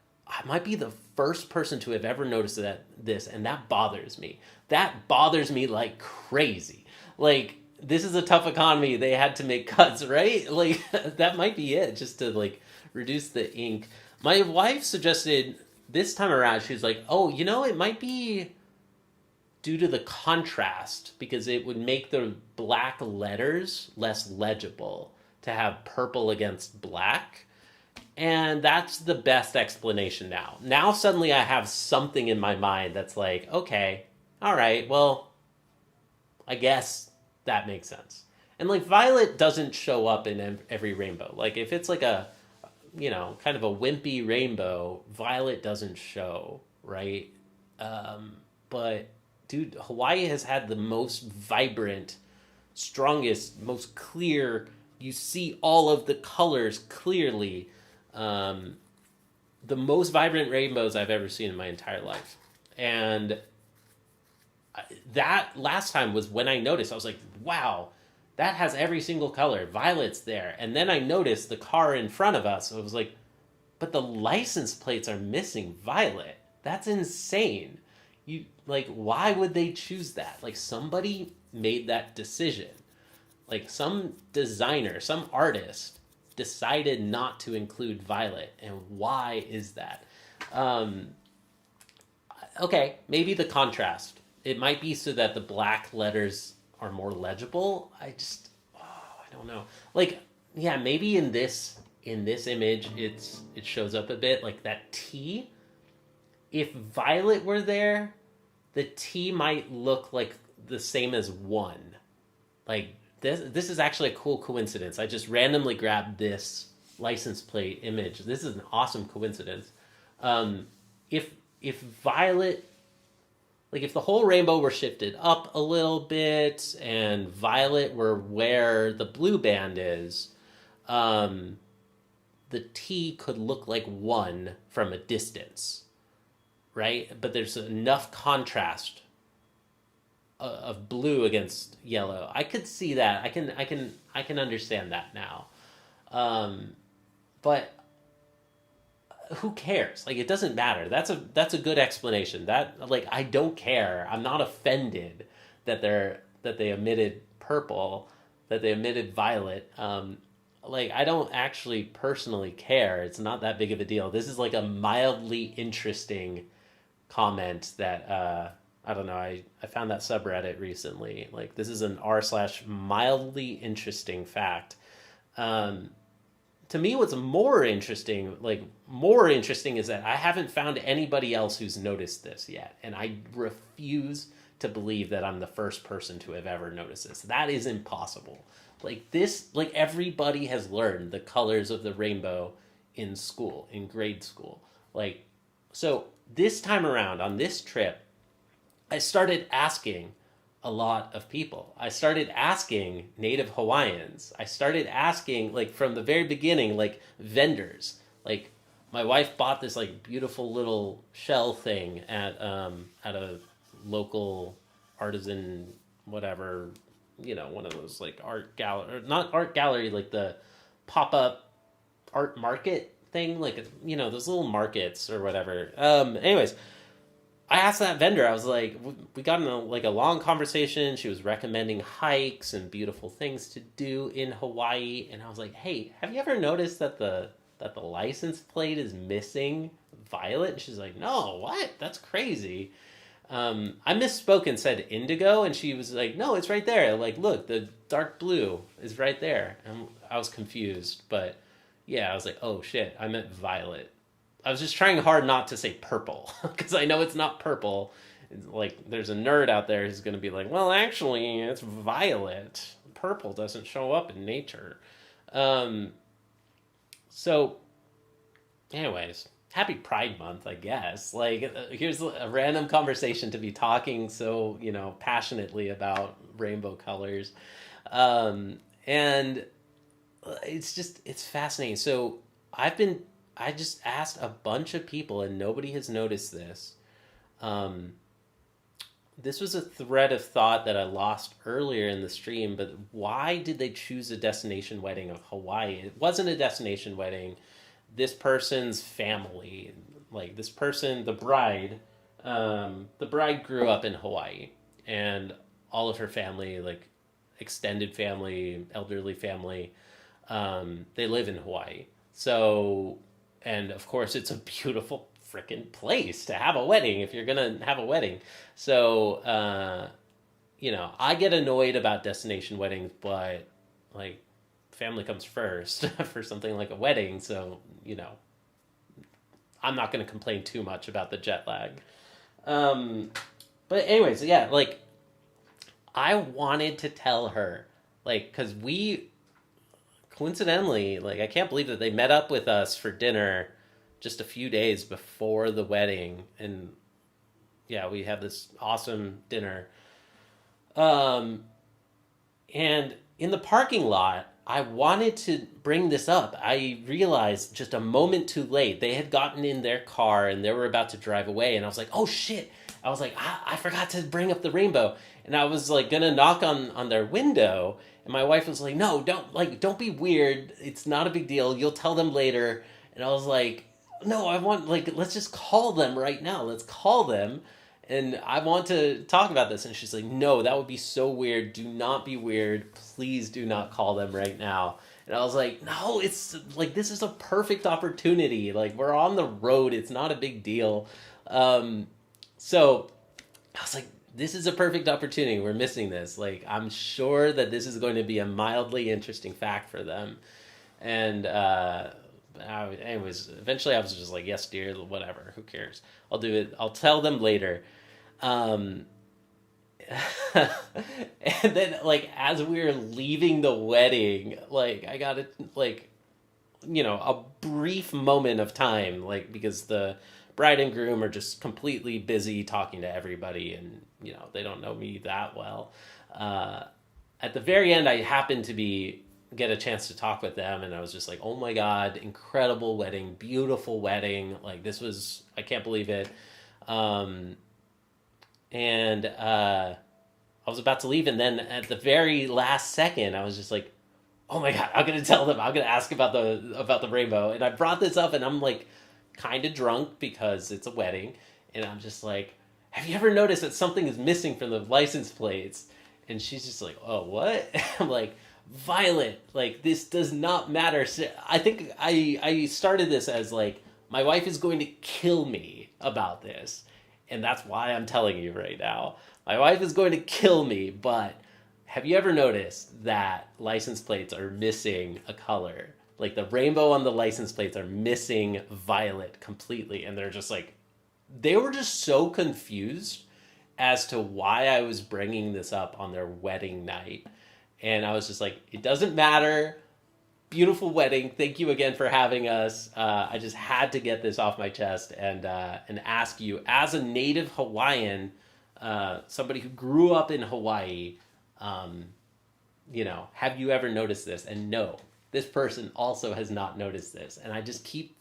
might be the first person to have ever noticed this, and that bothers me. That bothers me like crazy. Like, this is a tough economy. They had to make cuts, right? Like, that might be it, just to like reduce the ink. My wife suggested this time around, she was like, oh, it might be due to the contrast, because it would make the black letters less legible to have purple against black. And that's the best explanation now. Now suddenly I have something in my mind that's like, okay, all right, well, I guess that makes sense. And like, violet doesn't show up in every rainbow. Like, if it's like a, kind of a wimpy rainbow, violet doesn't show, right? But dude, Hawaii has had the most vibrant, strongest, most clear, you see all of the colors clearly, the most vibrant rainbows I've ever seen in my entire life. And that last time was when I noticed. I was like, wow, that has every single color. Violet's there. And then I noticed the car in front of us. I was like, but the license plates are missing violet. That's insane. Why would they choose that? Like, somebody made that decision. Like, some designer, some artist decided not to include violet. And why is that? Okay, maybe the contrast. It might be so that the black letters are more legible. I don't know. Like, yeah, maybe in this image it shows up a bit, like that T. If violet were there, the T might look like the same as 1. Like, this is actually a cool coincidence. I just randomly grabbed this license plate image. This is an awesome coincidence. If violet, like, if the whole rainbow were shifted up a little bit and violet were where the blue band is, the T could look like 1 from a distance. Right? But there's enough contrast of blue against yellow. I could see that. I can understand that now. But who cares? Like, it doesn't matter. That's a good explanation. That, like, I don't care. I'm not offended that they omitted purple, that they omitted violet. Like, I don't actually personally care. It's not that big of a deal. This is like a mildly interesting comment that I don't know. I found that subreddit recently. Like, this is an r/mildly interesting fact. To me, what's more interesting is that I haven't found anybody else who's noticed this yet, and I refuse to believe that I'm the first person to have ever noticed this. That is impossible. Like, this, like, everybody has learned the colors of the rainbow in school, in grade school. Like, so this time around on this trip, I started asking a lot of people. I started asking Native Hawaiians. I started asking, like, from the very beginning, like, vendors. Like, my wife bought this, like, beautiful little shell thing at a local artisan, whatever, one of those, like, art gallery, or not art gallery, like the pop-up art market thing, like, those little markets or whatever. Anyways, I asked that vendor, I was like, we got in a long conversation. She was recommending hikes and beautiful things to do in Hawaii. And I was like, hey, have you ever noticed that the that the license plate is missing violet. And she's like, no, what? That's crazy. I misspoke and said indigo, and she was like, no, it's right there. Like, look, the dark blue is right there. And I was confused, but yeah, I was like, oh shit, I meant violet. I was just trying hard not to say purple because I know it's not purple. It's like, there's a nerd out there who's going to be like, well, actually, it's violet. Purple doesn't show up in nature. So, anyways, happy Pride Month, I guess. Like, here's a random conversation to be talking so, passionately about rainbow colors. And it's fascinating. So, I just asked a bunch of people and nobody has noticed this. This was a thread of thought that I lost earlier in the stream, but why did they choose a destination wedding of Hawaii? It wasn't a destination wedding. This person's family, like this person, the bride grew up in Hawaii, and all of her family, like extended family, elderly family, they live in Hawaii. So, and of course, it's a beautiful freaking place to have a wedding if you're gonna have a wedding. So, I get annoyed about destination weddings, but like family comes first for something like a wedding. So, I'm not going to complain too much about the jet lag. But anyways, yeah, like I wanted to tell her, like, because we coincidentally, like, I can't believe that they met up with us for dinner just a few days before the wedding. And yeah, we had this awesome dinner. And in the parking lot, I wanted to bring this up. I realized just a moment too late. They had gotten in their car and they were about to drive away. And I was like, oh shit. I was like, I forgot to bring up the rainbow. And I was like gonna knock on their window. And my wife was like, no, don't be weird. It's not a big deal. You'll tell them later. And I was like, no, let's just call them right now. Let's call them. And I want to talk about this. And she's like, no, that would be so weird. Do not be weird. Please do not call them right now. And I was like, no, it's like, this is a perfect opportunity. Like, we're on the road. It's not a big deal. So I was like, this is a perfect opportunity. We're missing this. Like, I'm sure that this is going to be a mildly interesting fact for them. And, anyways, eventually I was just like, yes, dear, whatever, who cares? I'll do it. I'll tell them later. And then, like, as we were leaving the wedding, like, I got a brief moment of time, like, because the bride and groom are just completely busy talking to everybody, and, they don't know me that well. At the very end, I happened to get a chance to talk with them, and I was just like, oh my God, incredible wedding, beautiful wedding. Like, I can't believe it. And I was about to leave, and then at the very last second, I was just like, oh my God, I'm going to tell them, I'm going to ask about the rainbow. And I brought this up, and I'm like kind of drunk because it's a wedding. And I'm just like, have you ever noticed that something is missing from the license plates? And she's just like, oh, what? I'm like, violet, like, this does not matter. I think I started this as like, my wife is going to kill me about this, and that's why I'm telling you right now. My wife is going to kill me, but have you ever noticed that license plates are missing a color? Like, the rainbow on the license plates are missing violet completely, and they were just so confused as to why I was bringing this up on their wedding night. And I was just like, it doesn't matter. Beautiful wedding. Thank you again for having us. I just had to get this off my chest and ask you, as a native Hawaiian, somebody who grew up in Hawaii, have you ever noticed this? And no, this person also has not noticed this. And I just keep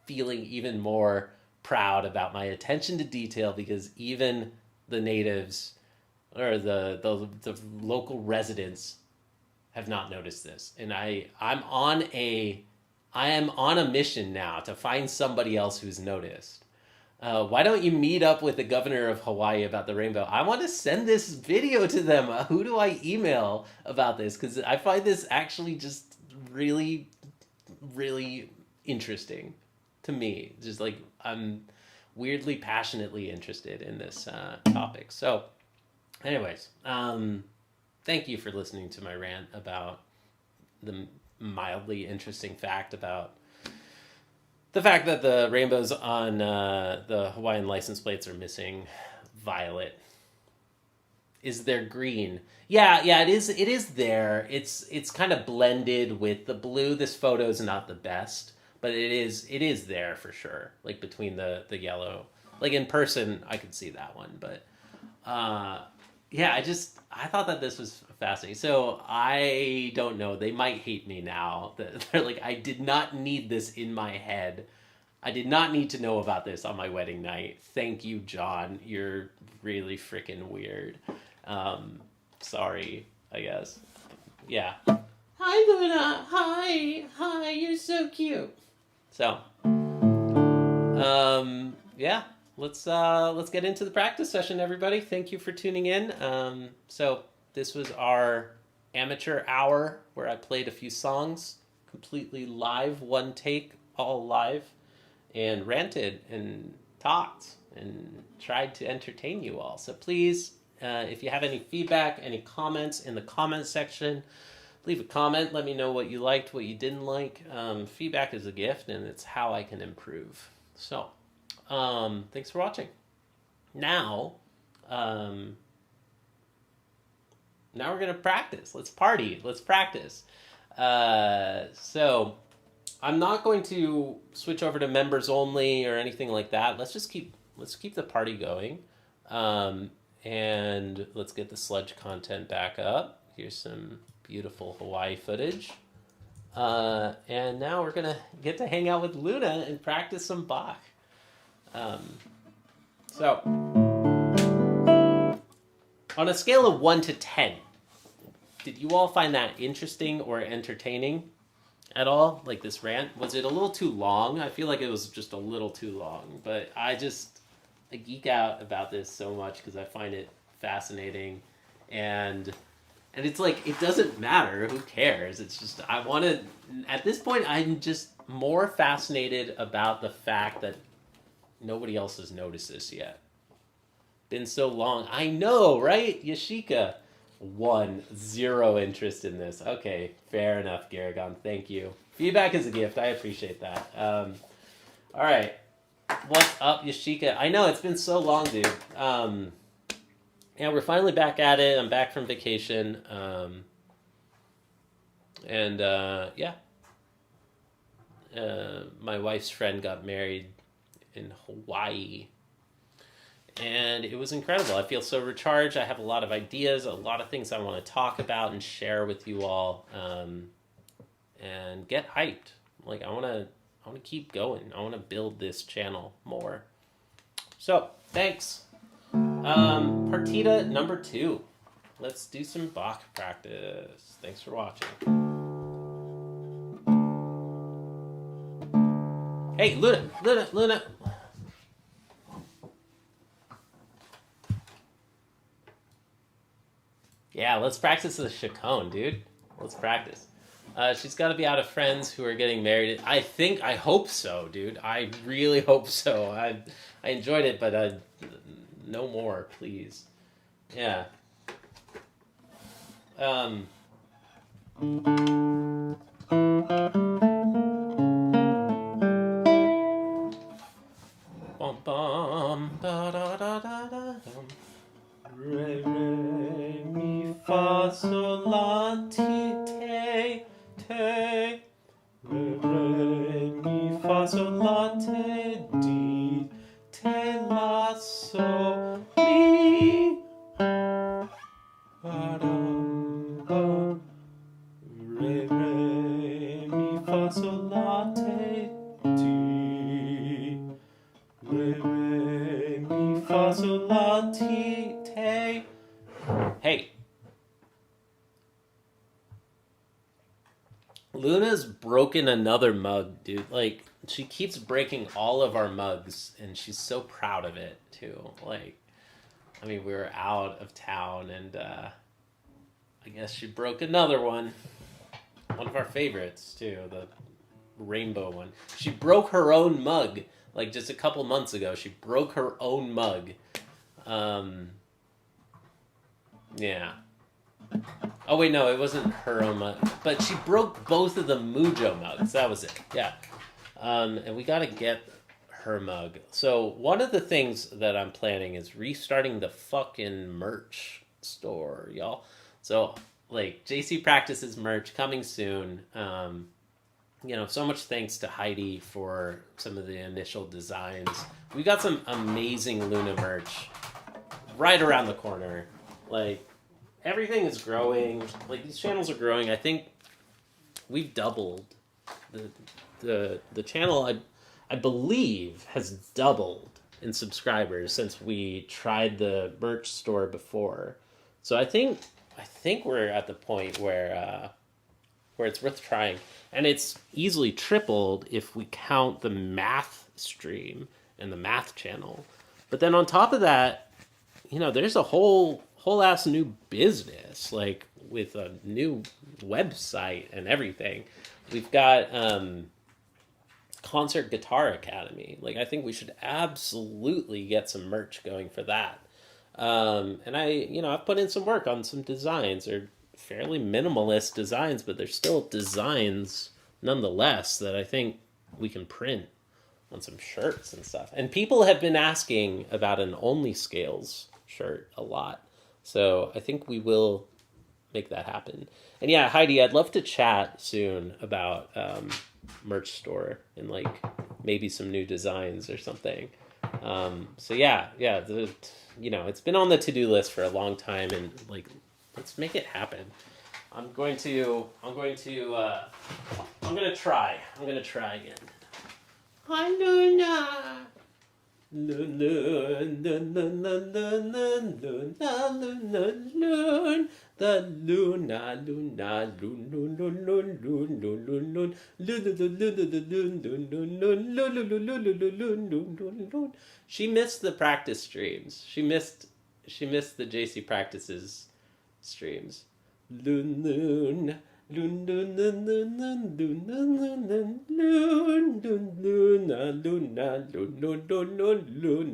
feeling even more proud about my attention to detail, because even the natives or the local residents have not noticed this. And I am on a mission now to find somebody else who's noticed. Why don't you meet up with the governor of Hawaii about the rainbow? I want to send this video to them. Who do I email about this? Because I find this actually just really, really interesting to me. Just like I'm weirdly passionately interested in this topic. So, anyways, thank you for listening to my rant about the mildly interesting fact about the fact that the rainbows on the Hawaiian license plates are missing violet. Is there green? Yeah, it is. It is there. It's kind of blended with the blue. This photo is not the best, but it is there for sure. Like between the yellow, like in person, I could see that one. But yeah, I thought that this was fascinating. So I don't know. They might hate me now. They're like, I did not need this in my head. I did not need to know about this on my wedding night. Thank you, John. You're really freaking weird. Sorry, I guess. Yeah. Hi, Luna. Hi. You're so cute. So, yeah. Let's get into the practice session, everybody. Thank you for tuning in. So this was our amateur hour where I played a few songs, completely live, one take, all live, and ranted and talked and tried to entertain you all. So please, if you have any feedback, any comments in the comments section, leave a comment. Let me know what you liked, what you didn't like. Feedback is a gift, and it's how I can improve. So, thanks for watching. Now we're gonna practice. Let's party. Let's practice. So I'm not going to switch over to members only or anything like that. Let's keep the party going. And let's get the sludge content back up. Here's some beautiful Hawaii footage. And now we're gonna get to hang out with Luna and practice some Bach. So on a scale of 1 to 10, did you all find that interesting or entertaining at all? Like this rant? Was it a little too long? I feel like it was just a little too long, but I geek out about this so much because I find it fascinating, and it's like, it doesn't matter, who cares? It's just, at this point, I'm just more fascinated about the fact that nobody else has noticed this yet. Been so long. I know, right? Yashika. 0 interest in this. Okay, fair enough, Garrigon. Thank you. Feedback is a gift. I appreciate that. All right. What's up, Yashika? I know, it's been so long, dude. Yeah, we're finally back at it. I'm back from vacation. Yeah. My wife's friend got married in Hawaii. And it was incredible. I feel so recharged. I have a lot of ideas, a lot of things I want to talk about and share with you all. And get hyped. Like, I want to keep going. I want to build this channel more. So, thanks. Partita number 2. Let's do some Bach practice. Thanks for watching. Hey, Luna. Yeah, let's practice the chaconne, dude. Let's practice. She's got to be out of friends who are getting married. I hope so, dude. I really hope so. I enjoyed it, but no more, please. Yeah. Bum, bum, da, da, da, da, da, dum. Re, re, mi, fa, sol, la, ti, te, te. Re, re, mi, fa, sol, la, te, di, te, la, so, mi. Ba-dum, bum. Re, re, mi, fa, sol, la, te, di. Re, re, mi, fa, sol, la, ti, te. Hey. Luna's broken another mug, dude. Like, she keeps breaking all of our mugs, and she's so proud of it, too. Like, I mean, we were out of town, and I guess she broke another one. One of our favorites, too. The rainbow one. She broke her own mug, like just a couple months ago. She broke her own mug. Yeah. Oh wait, no, it wasn't her own mug, but she broke both of the Mujo mugs. That was it. Yeah. And we gotta get her mug. So one of the things that I'm planning is restarting the fucking merch store, y'all. So like JC Practices merch coming soon. So much thanks to Heidi for some of the initial designs. We got some amazing Luna merch right around the corner. Like everything is growing. Like these channels are growing. I think we've doubled the channel. I believe has doubled in subscribers since we tried the merch store before. So I think we're at the point where it's worth trying, and it's easily tripled if we count the math stream and the math channel. But then on top of that, there's a whole ass new business, like with a new website and everything. We've got Concert Guitar Academy. Like I think we should absolutely get some merch going for that. And I've put in some work on some designs. They're fairly minimalist designs, but they're still designs nonetheless that I think we can print on some shirts and stuff. And people have been asking about an Only Scales shirt a lot. So I think we will make that happen. And yeah, Heidi, I'd love to chat soon about merch store and like maybe some new designs or something. So yeah, it's been on the to-do list for a long time, and like let's make it happen. I'm going to try again. Hi Luna. She missed the practice streams. She missed the JC Practices streams. Loon loon. Loon loon loon loon loon loon loon loon loon loon loon luna loon loon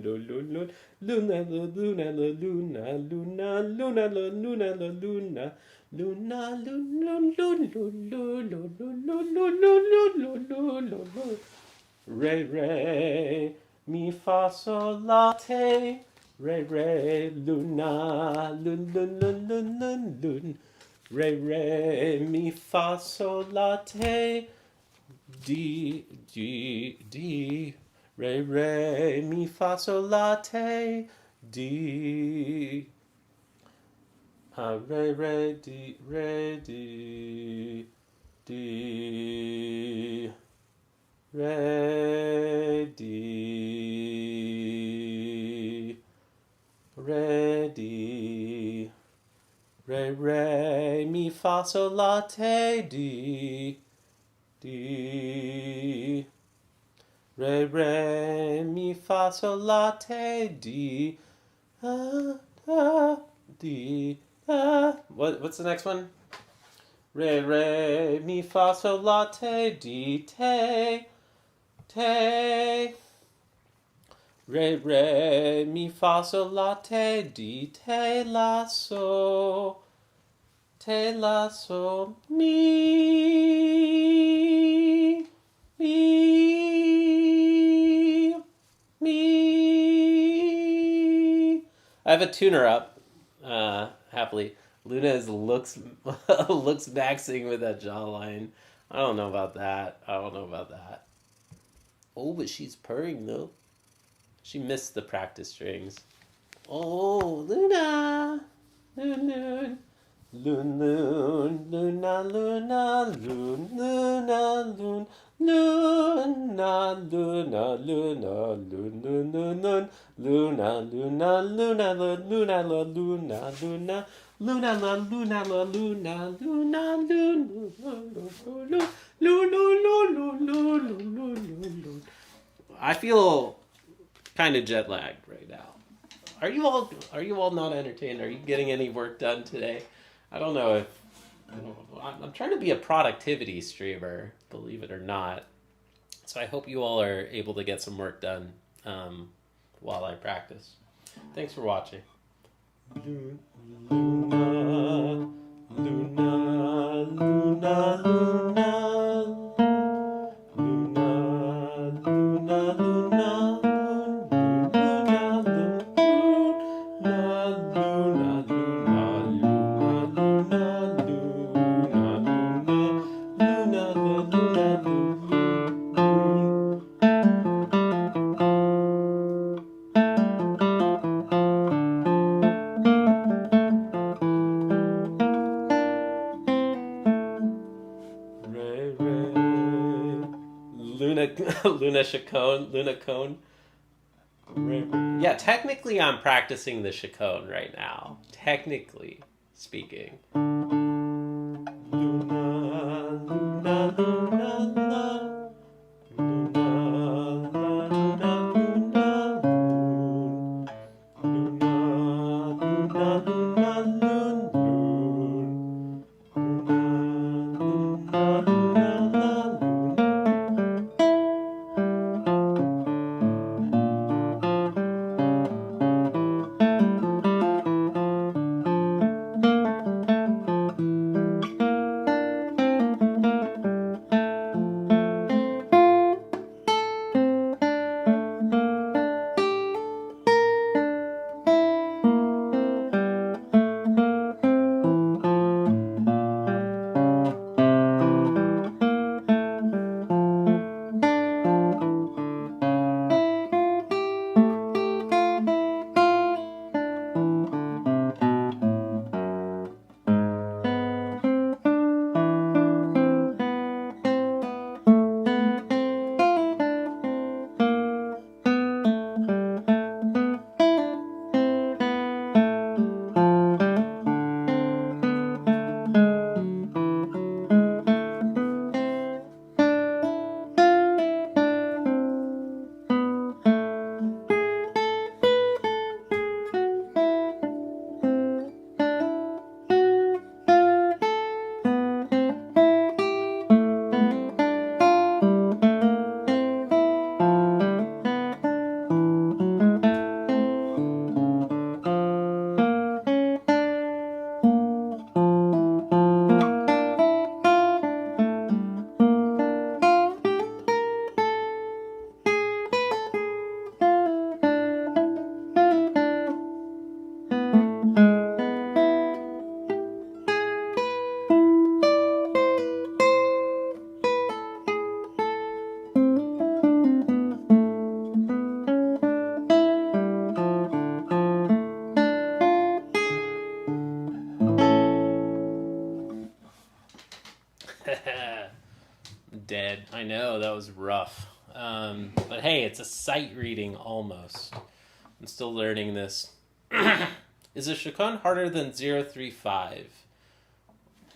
loon loon loon loon luna luna luna luna luna luna luna luna luna. Re re mi fa sol la te. Re re luna lun lun lun lun lun lun. Re re mi fa sol la te. D D D. Re re mi fa sol la te. D. Re re D re D D. Re D. Re D. Re re mi fa sol la te D D. Re re mi fa sol la te D D. What's the next one? Re re mi fa sol la te D te te. Re re mi fa sol la te D te la so mi me. I have a tuner up. Happily, Luna looks maxing with that jawline. I don't know about that. Oh, but she's purring though. She missed the practice strings. Oh, Luna, Luna, Luna, Luna, Luna, Luna, Luna. Luna, Luna, Luna, Luna, Luna, Luna, Luna, Luna, Luna, Luna, Luna, Luna, Luna. I feel kind of jet lagged right now. Are you all not entertained? Are you getting any work done today? I don't know if I'm trying to be a productivity streamer, believe it or not. So I hope you all are able to get some work done while I practice. Thanks for watching. Luna, Luna, Luna, Luna. Luna Chacon, Luna Cone. Yeah, technically I'm practicing the Chacon right now. Technically speaking. Luna, Luna, Luna, Luna. Luna, Luna, Luna, Luna. Luna, Luna, Luna, Luna. Dead. I know, that was rough. But hey, it's a sight reading almost. I'm still learning this. Is a Chacon harder than 035?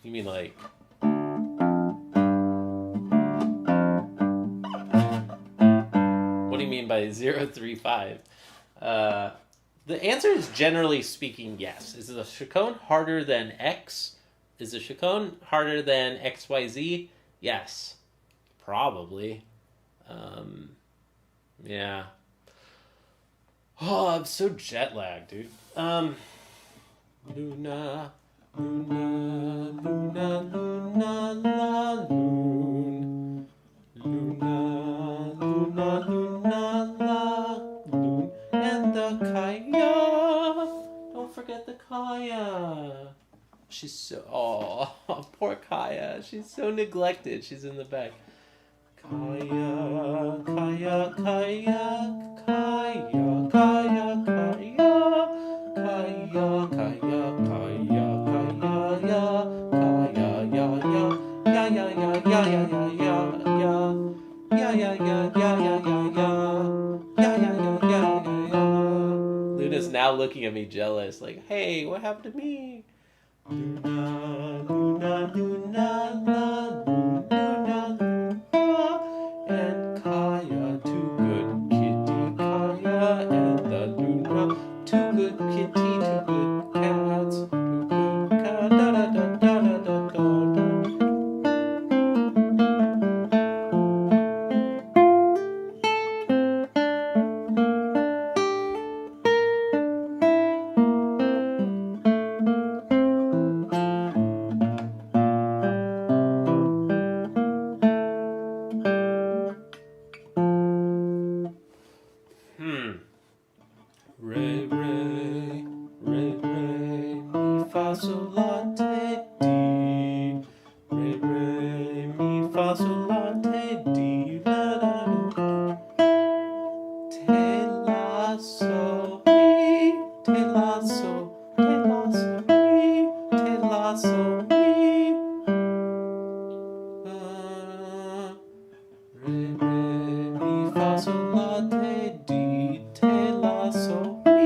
You mean like... What do you mean by 035? The answer is generally speaking yes. Is the Chacon harder than X? Is the Chacon harder than XYZ? Yes. Probably. Yeah. Oh, I'm so jet lagged, dude. Luna, Luna, Luna, Luna, la, Loon. Luna, Luna, Luna, la, Loon. And the Kaya. Don't forget the Kaya. She's so... Oh, poor Kaya. She's so neglected. She's in the back. Kaya, Kaya, Kaya, Kaya, Kaya, Kaya, Kaya, Kaya, Kaya, Kaya, Luna's now looking at me jealous, like, hey, what happened to me? Luna, Luna, Luna, la, Luna, Luna, and Kaya, too good kitty, Kaya, and the Luna, too good kitty, too good cats, too good cat, da da da da da da da da. re, mi, fa, sol, la, te, di, la, la, do. Te, la, so, mi, te, la, so, mi, te, la, so, mi. Re, mi, fa, sol, la, te, di, te, la, so, mi.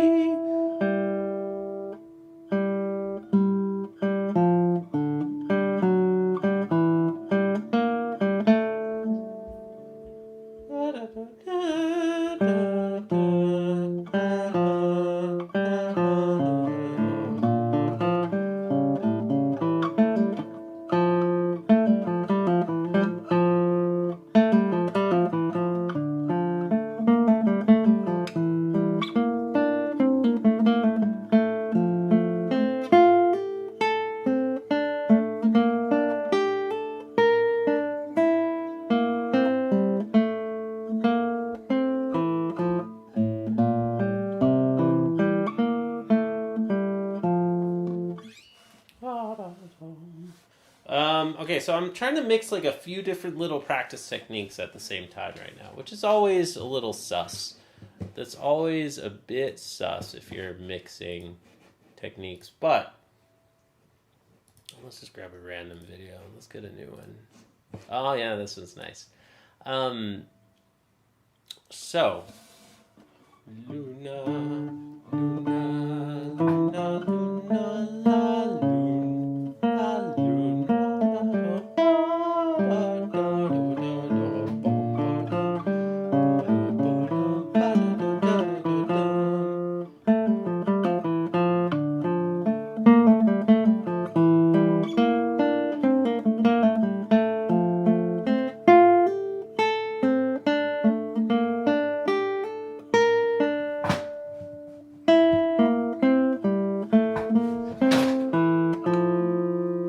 Okay, so I'm trying to mix like a few different little practice techniques at the same time right now, which is always a little sus. That's always a bit sus if you're mixing techniques, but let's just grab a random video. Let's get a new one. Oh yeah, this one's nice. So, Luna, Luna, Luna, Luna, la, loon, la, loon, la, la, la, da, da, da, da, bum, ba, da, ba, da, da, da,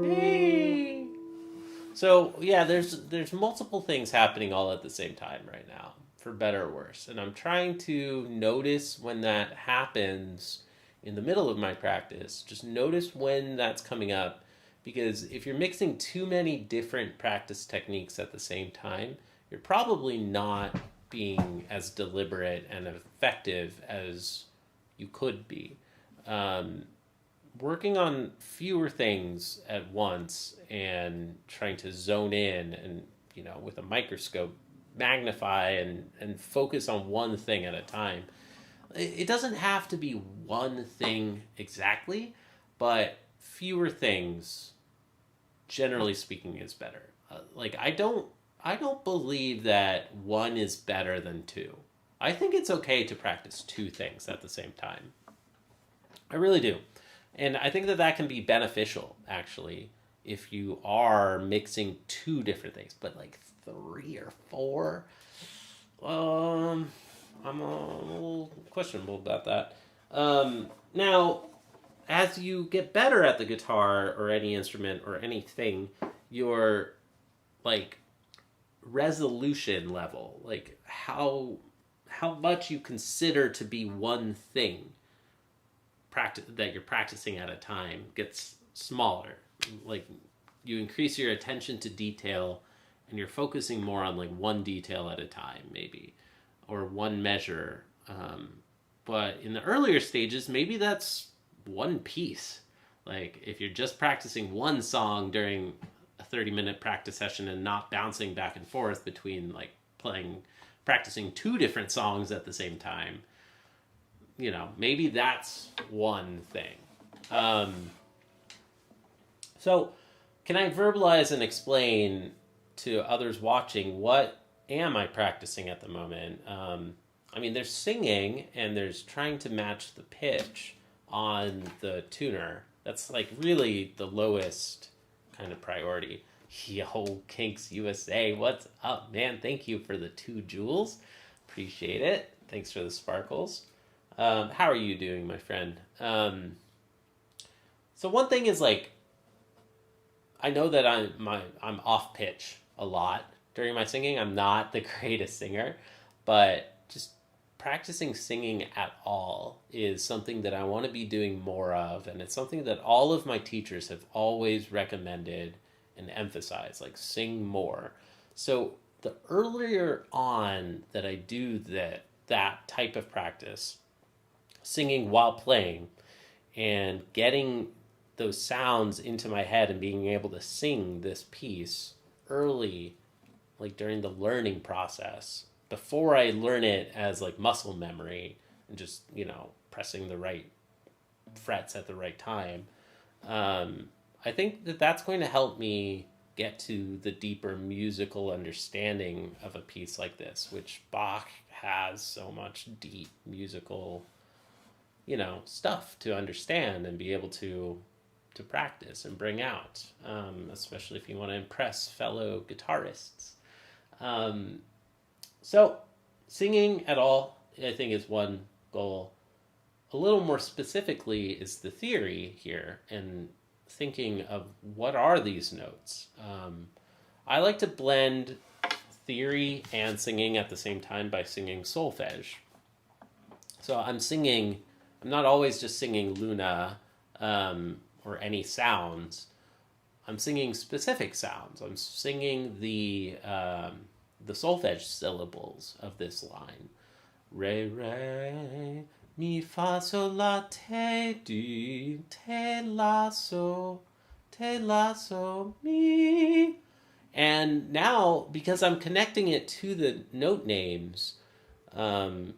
hey. So yeah, there's multiple things happening all at the same time right now, for better or worse. And I'm trying to notice when that happens in the middle of my practice. Just notice when that's coming up, because if you're mixing too many different practice techniques at the same time, you're probably not being as deliberate and effective as you could be. Working on fewer things at once and trying to zone in and, with a microscope, magnify and focus on one thing at a time. It doesn't have to be one thing exactly, but fewer things, generally speaking, is better. I don't believe that one is better than two. I think it's okay to practice two things at the same time. I really do. And I think that can be beneficial, actually, if you are mixing two different things. But like 3 or 4, I'm a little questionable about that. Now, as you get better at the guitar or any instrument or anything, your like resolution level, like how much you consider to be one thing that you're practicing at a time, gets smaller. Like you increase your attention to detail and you're focusing more on like one detail at a time, maybe, or one measure. But in the earlier stages, maybe that's one piece. Like if you're just practicing one song during a 30-minute practice session and not bouncing back and forth between like practicing 2 different songs at the same time, maybe that's one thing. So can I verbalize and explain to others watching, what am I practicing at the moment? There's singing and there's trying to match the pitch on the tuner. That's like really the lowest kind of priority. Yo, Kinks USA, what's up, man? Thank you for the 2 jewels. Appreciate it. Thanks for the sparkles. How are you doing, my friend? So one thing is like, I know that I'm off pitch a lot during my singing. I'm not the greatest singer, but just practicing singing at all is something that I want to be doing more of, and it's something that all of my teachers have always recommended and emphasize, like sing more. So the earlier on that I do that type of practice, singing while playing and getting those sounds into my head and being able to sing this piece early, like during the learning process, before I learn it as like muscle memory and just, pressing the right frets at the right time. I think that that's going to help me get to the deeper musical understanding of a piece like this, which Bach has so much deep musical, stuff to understand and be able to practice and bring out, especially if you want to impress fellow guitarists. So singing at all, I think, is one goal. A little more specifically is the theory here and thinking of what are these notes. I like to blend theory and singing at the same time by singing solfege. So I'm not always just singing Luna or any sounds. I'm singing specific sounds. I'm singing the solfege syllables of this line. Re, re, mi, fa, sol, la, te, do, te, la, so, mi. And now, because I'm connecting it to the note names, I'm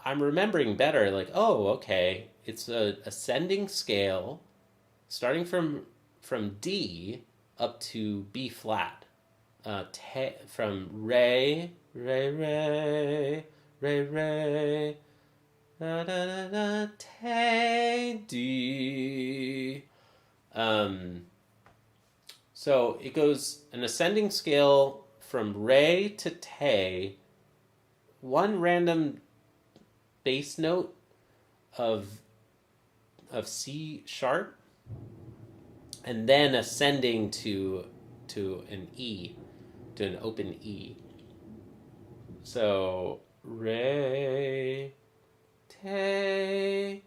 remembering better, like, oh, okay, it's a ascending scale starting from D up to B flat. From re, re, re, re, re, da, da, da, da, te, D. So it goes an ascending scale from re to te, one random bass note of C sharp, and then ascending to an E, to an open E. So re, te,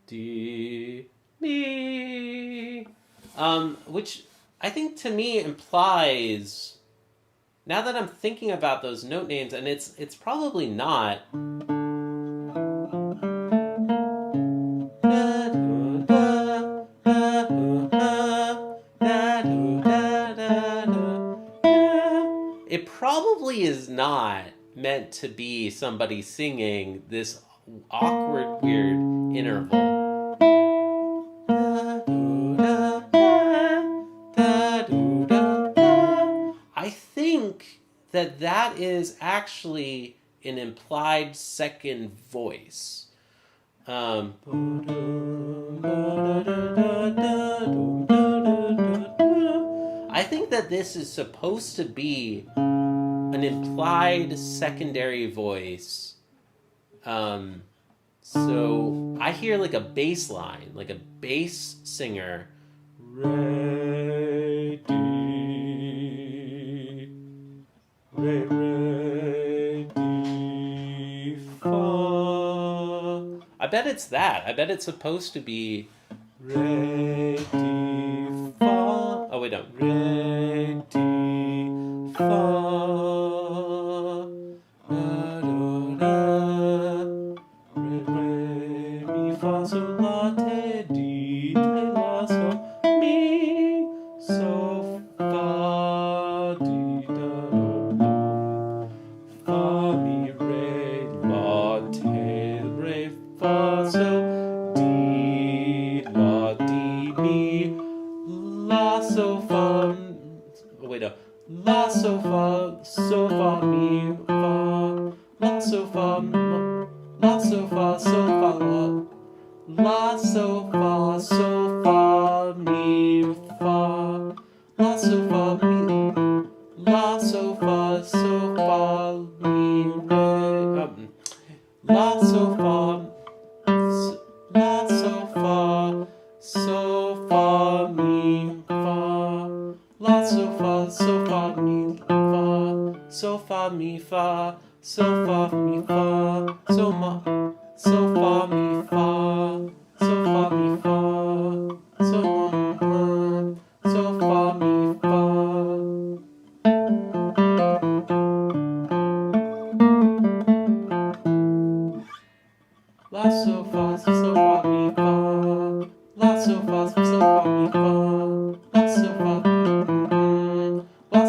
di, mi, which I think to me implies, now that I'm thinking about those note names, and it's probably not. It probably is not meant to be somebody singing this awkward, weird interval. I think that is actually an implied second voice. I think that this is supposed to be an implied secondary voice. So I hear like a bass line, like a bass singer. Re, di, re, re, di, fa. I bet it's that. I bet it's supposed to be re, di, fa. Oh wait, no. Re, di, fa. Da, do, da. Re, re, mi, fa, sol, la, te, di, te, la, so, mi, so, fa, di, da, do, do. Fa, mi, re, la, te, re, fa, so, di, la, di, mi, la, so, fa, wait, no, la, so, fa, mi, fa, la, so, fa, la, so, fa, so, fa, la, so, fa, mi, fa, la, so, fa, mi, la, so, fa, mi, re, la, so, fa, la, so, fa, mi, fa, la, so, fa, mi, fa, so, fa, mi, fa, so, fa, mi, fa, so, ma, so, fa, mi, fa, so, fa, mi, fa, so, ma, so,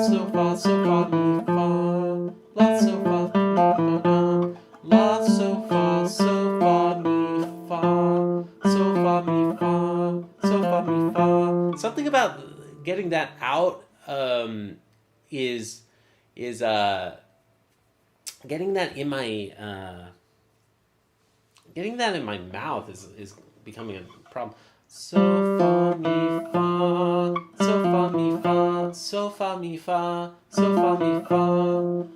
so fa, so fa, mi, fa. La, so fa, mi, fa, la, so fa, mi, fa. So fa, mi, fa. So fa, mi, fa. Something about getting that out is is getting that in my mouth is becoming a problem. So fa mi fa, so fa mi fa, so fa mi fa, so fa mi fa,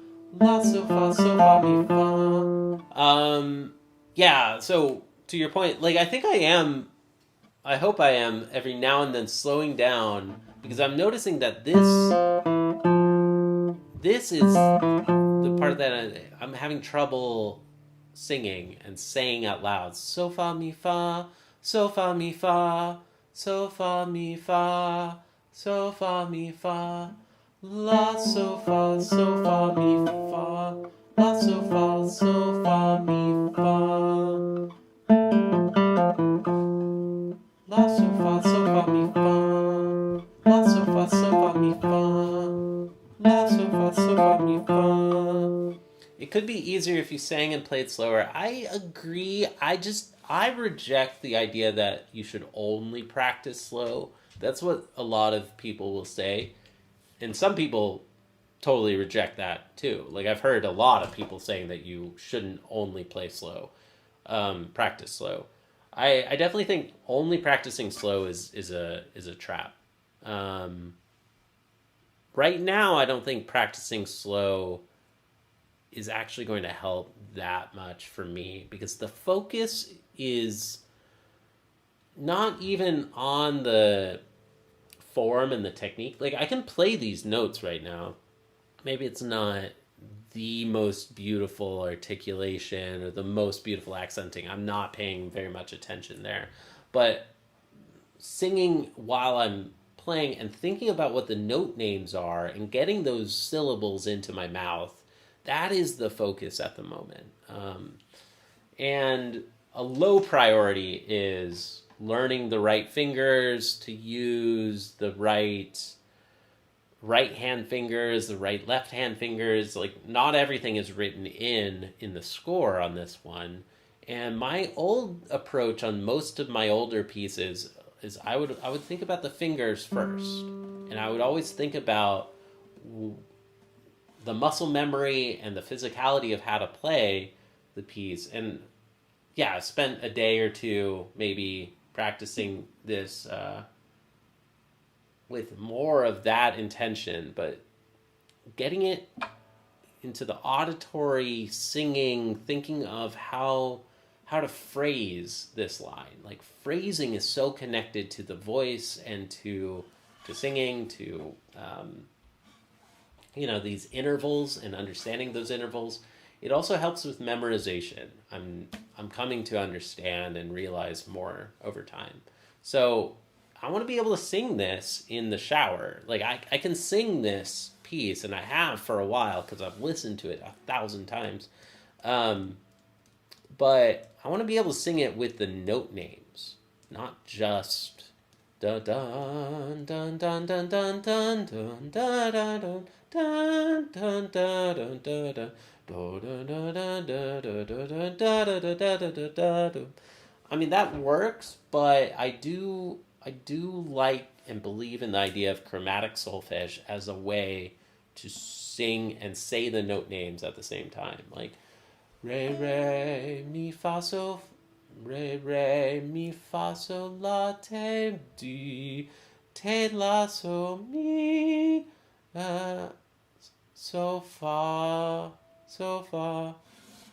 la so fa mi fa. Yeah. So to your point, like I think I am. I hope I am every now and then slowing down because I'm noticing that this is the part that I'm having trouble singing and saying out loud. So fa mi fa, so fa mi fa, so fa mi fa, so fa mi fa, la so fa mi fa, la so fa mi fa, la so fa mi fa, la so fa mi fa. La so fa mi fa. It could be easier if you sang and played slower. I agree. I reject the idea that you should only practice slow. That's what a lot of people will say. And some people totally reject that too. Like I've heard a lot of people saying that you shouldn't only play slow, practice slow. I definitely think only practicing slow is a trap. Right now, I don't think practicing slow is actually going to help that much for me because the focus is not even on the form and the technique. Like, I can play these notes right now. Maybe it's not the most beautiful articulation or the most beautiful accenting. I'm not paying very much attention there. But singing while I'm playing and thinking about what the note names are and getting those syllables into my mouth, that is the focus at the moment. And a low priority is learning the right fingers to use the right hand fingers, the right left hand fingers. Like not everything is written in the score on this one. And my old approach on most of my older pieces is I would think about the fingers first, and I would always think about the muscle memory and the physicality of how to play the piece. And yeah, I spent a day or two maybe practicing this with more of that intention, but getting it into the auditory singing, thinking of how to phrase this line. Like phrasing is so connected to the voice and to singing, to these intervals and understanding those intervals. It also helps with memorization. I'm coming to understand and realize more over time. So I want to be able to sing this in the shower. Like I can sing this piece, and I have for a while because I've listened to it 1,000 times. But I want to be able to sing it with the note names, not just dun dun dun dun dun dun dun dun dun dun dun dun dun dun dun. I mean that works, but I do like and believe in the idea of chromatic solfege as a way to sing and say the note names at the same time, like re re mi fa sol la te la so mi so fa.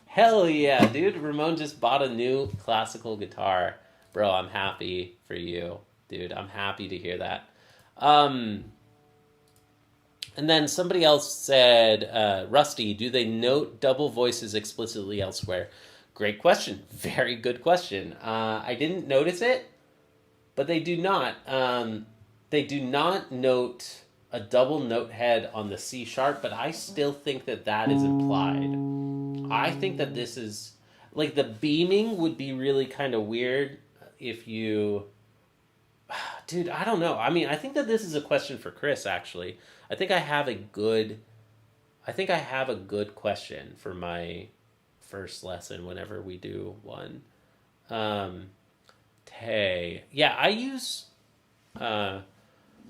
Hell yeah, dude! Ramon just bought a new classical guitar, bro. I'm happy for you, dude. I'm happy to hear that. And then somebody else said, Rusty, do they note double voices explicitly elsewhere? Great question. Very good question. I didn't notice it, but they do not. They do not note a double note head on the C sharp, but I still think that is implied. I think that this is, like, the beaming would be really kind of weird if you Dude, I don't know. I mean, I think that this is a question for Chris. Actually, I think I have a good. I think I have a good question for my first lesson whenever we do one. Um, Tay. Yeah, uh,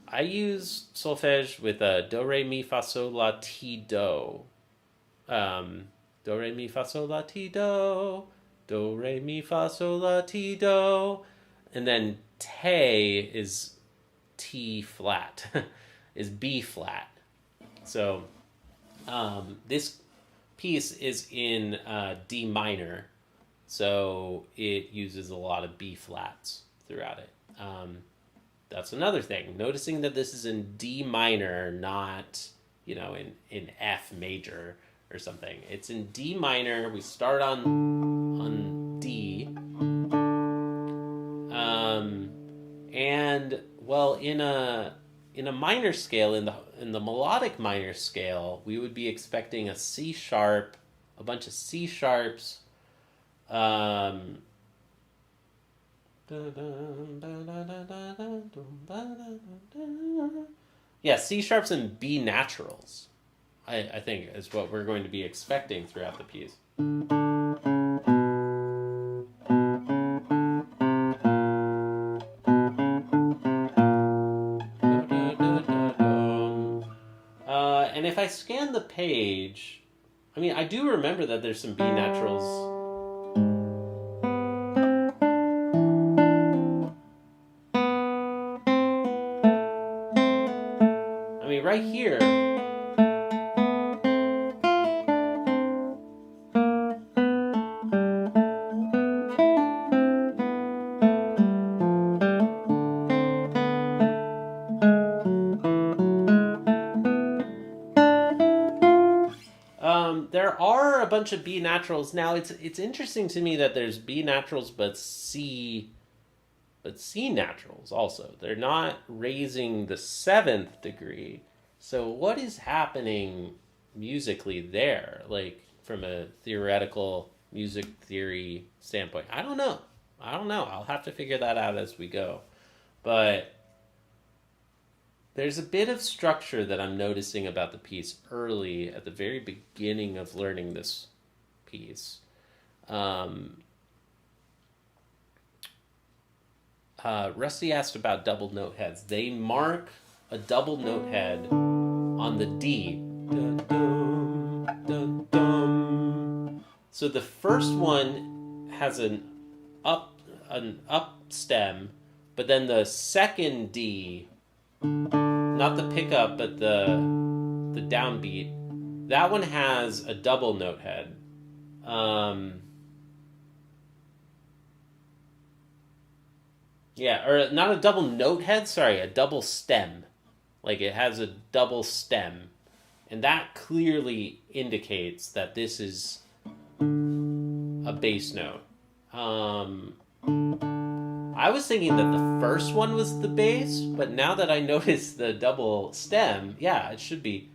I use solfege with do re mi fa sol la ti do. Um, do re mi fa sol la ti do re mi fa sol la ti do, and then te is T flat, is B flat. So this piece is in D minor, so it uses a lot of B flats throughout it. That's another thing. Noticing that this is in D minor, not in F major or something. It's in D minor. We start on D, and well, in a minor scale, in the melodic minor scale, we would be expecting a C sharp, a bunch of C sharps. Yeah, C sharps and B naturals, I think, is what we're going to be expecting throughout the piece. And if I scan the page, I mean, I do remember that there's some B naturals. I mean, right here. There are a bunch of B naturals. Now it's interesting to me that there's B naturals but C naturals also. They're not raising the seventh degree. So what is happening musically there? Like from a theoretical music theory standpoint. I don't know. I'll have to figure that out as we go. But there's a bit of structure that I'm noticing about the piece early at the very beginning of learning this piece. Rusty asked about double note heads. They mark a double note head on the D. Dun, dun, dun, dun. So the first one has an up stem, but then the second D, not the pickup, but the downbeat, that one has a double note head. Yeah, or not a double note head, sorry, a double stem. Like it has a double stem. And that clearly indicates that this is a bass note. I was thinking that the first one was the bass, but now that I notice the double stem, yeah, it should be.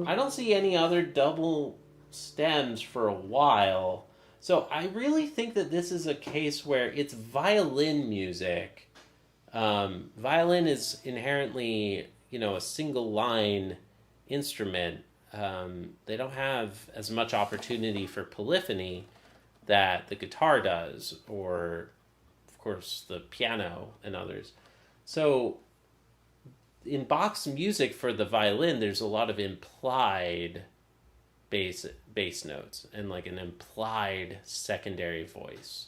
I don't see any other double stems for a while. So I really think that this is a case where it's violin music. Violin is inherently, a single line instrument. They don't have as much opportunity for polyphony that the guitar does, or, of course, the piano and others. So in Bach's music for the violin, there's a lot of implied bass notes and like an implied secondary voice.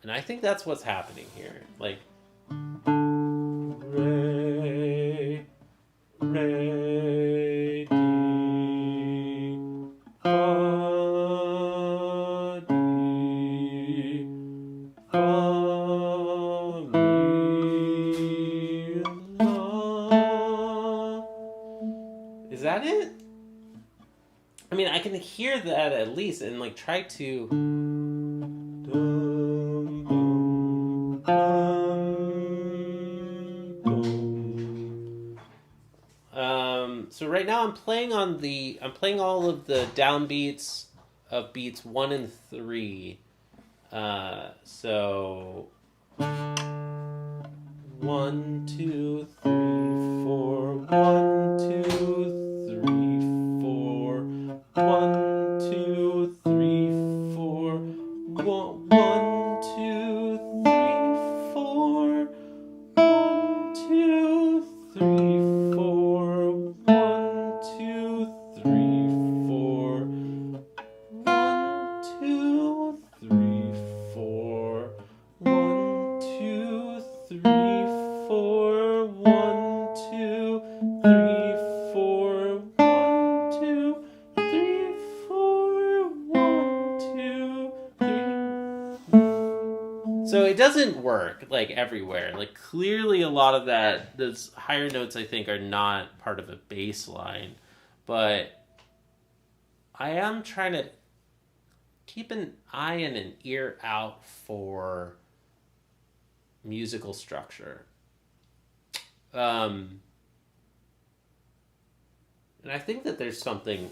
And I think that's what's happening here. Like re, re, di, fa, di, fa, mi, la. Is that it? I mean, I can hear that at least, and like try to. right now I'm playing all of the downbeats of beats 1 and 3. So 1, 2, 3, 4. 1, 2, 3, 4. 1, 2, 3, 4. 1, 2, 3, 4. 1, 2, 3, 4. 1, 2, 3, 4. 1, 2, 3, 4. 1, 2, 3, 4. 1, 2, 3, 4. 1, 2, 3, 4. 1, 2, 3. So it doesn't work like everywhere. Like clearly a lot of those higher notes I think are not part of a bass line, but I am trying to keep an eye and an ear out for musical structure. And I think that there's something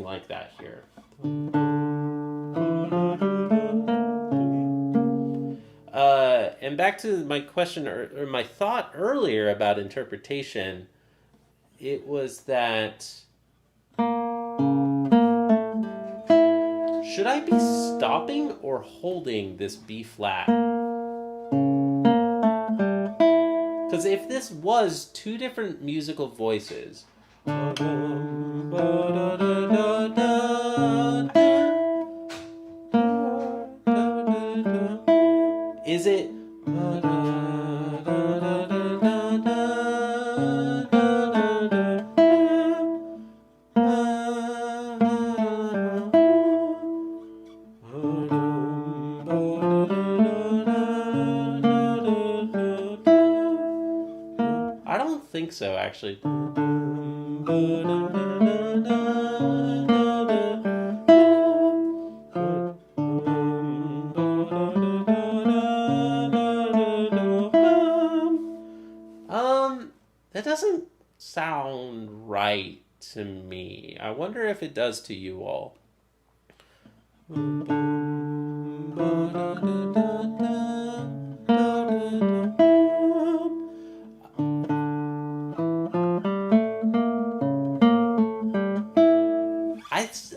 like that here. And back to my question or my thought earlier about interpretation, it was that should I be stopping or holding this B flat? Because if this was two different musical voices, is it I don't think so, actually. That doesn't sound right to me. I wonder if it does to you all.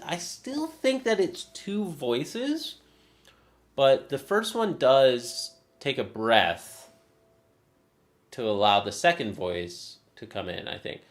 I still think that it's two voices, but the first one does take a breath to allow the second voice to come in, I think.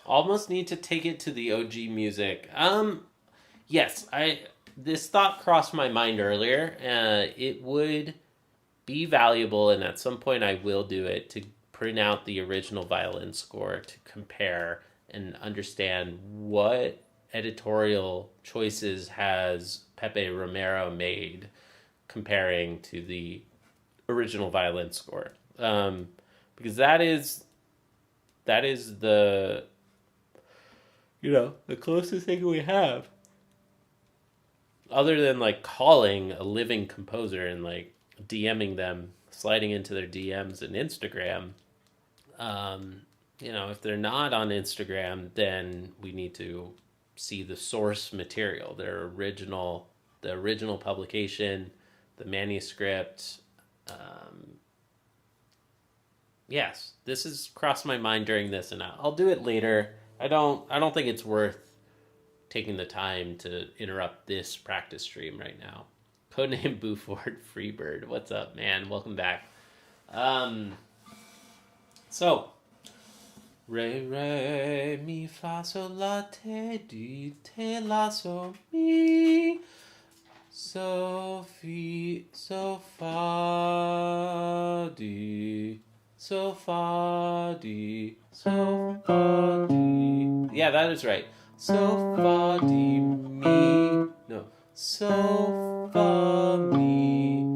Almost need to take it to the OG music. Yes, this thought crossed my mind earlier. It would be valuable, and at some point I will do it, to print out the original violin score to compare and understand what editorial choices has Pepe Romero made comparing to the original violin score. Because that is the the closest thing we have, other than like calling a living composer and like DMing them, sliding into their DMs and Instagram. If they're not on Instagram, then we need to see the source material, the original publication, the manuscript. Yes, this has crossed my mind during this, and I'll do it later. I don't think it's worth taking the time to interrupt this practice stream right now. Codename Buford Freebird. What's up, man? Welcome back. So, re, re, mi, fa, sol, la, te, la, sol, mi, so, fi, so, fa, di, so, fa, di, so, fa, di. Yeah, that is right. So, fa, di, mi. No. So, fa, mi.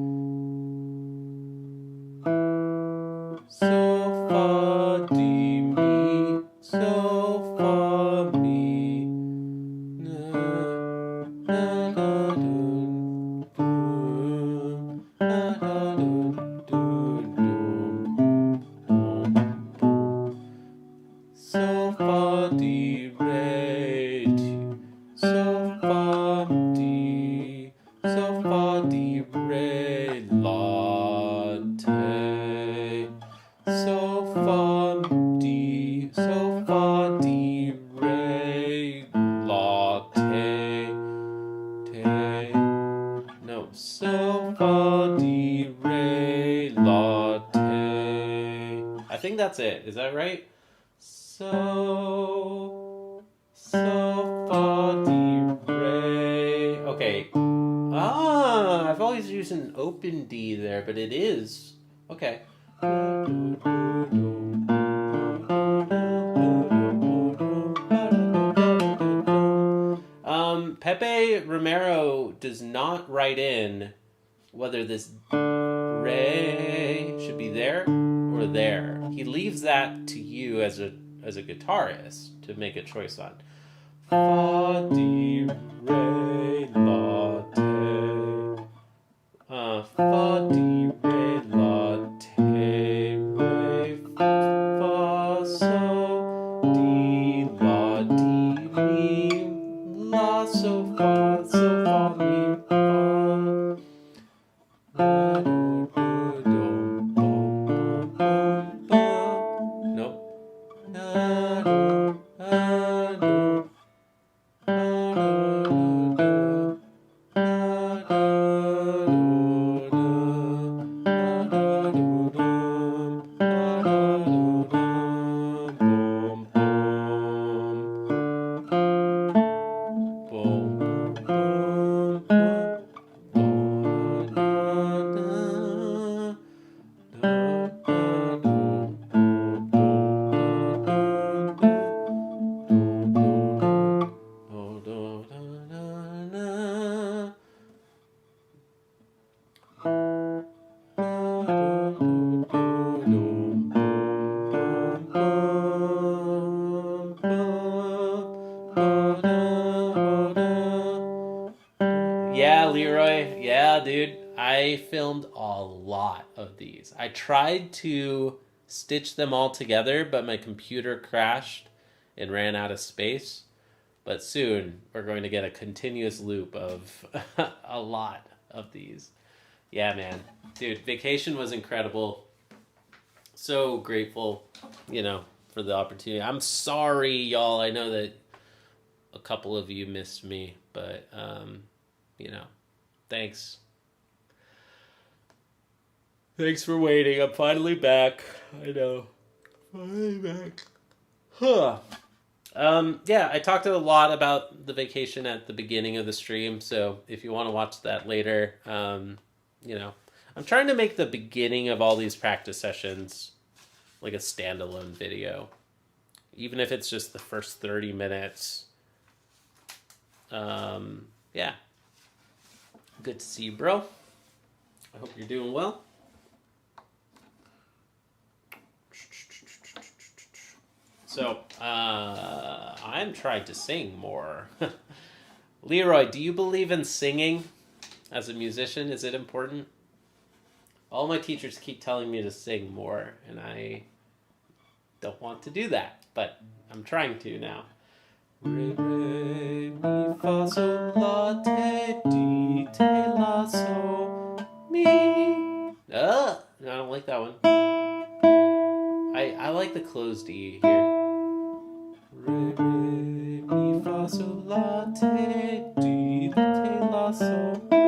So, fa, di, mi. So, fa, mi. Na, na, na, dun, dun. Na, na, dun, dun, dun. So, fa, di, re, ti. So, fa, di. So, fa, di, re, la, te. So, fa, di. So, fa, di, re, la, te. Te. No. So, fa, di, re, la, te. I think that's it. Is that right? So, fa, di, re. Okay. Ah, I've always used an open D there, but it is. Okay. Pepe Romero does not write in whether this re should be there or there. He leaves that to you as a guitarist to make a choice on. Fa, di, re, la, te. Fa, di, re, la, te, re, fa, so, di, la, di, mi, la, so, fa, mi, fa. La, do, do, do, bum, bum, bum. Nope. La, do, la, do. Yeah, Leroy. Yeah, dude. I filmed a lot of these. I tried to stitch them all together, but my computer crashed and ran out of space. But soon we're going to get a continuous loop of a lot of these. Yeah, man. Dude, vacation was incredible. So grateful, for the opportunity. I'm sorry, y'all. I know that a couple of you missed me, but thanks. Thanks for waiting. I'm finally back. I know. Finally back. Huh. Yeah, I talked a lot about the vacation at the beginning of the stream, so if you want to watch that later, I'm trying to make the beginning of all these practice sessions like a standalone video, even if it's just the first 30 minutes. Yeah. Good to see you, bro. I hope you're doing well. So, I'm trying to sing more. Leroy, do you believe in singing as a musician? Is it important? All my teachers keep telling me to sing more, and I don't want to do that, but I'm trying to now. Re, re, mi, fa, sol, la, te, di, te, la, so, mi. I don't like that one. I like the closed E here. Re, re, mi, fa, sol, la, te, di, te, la, so, mi.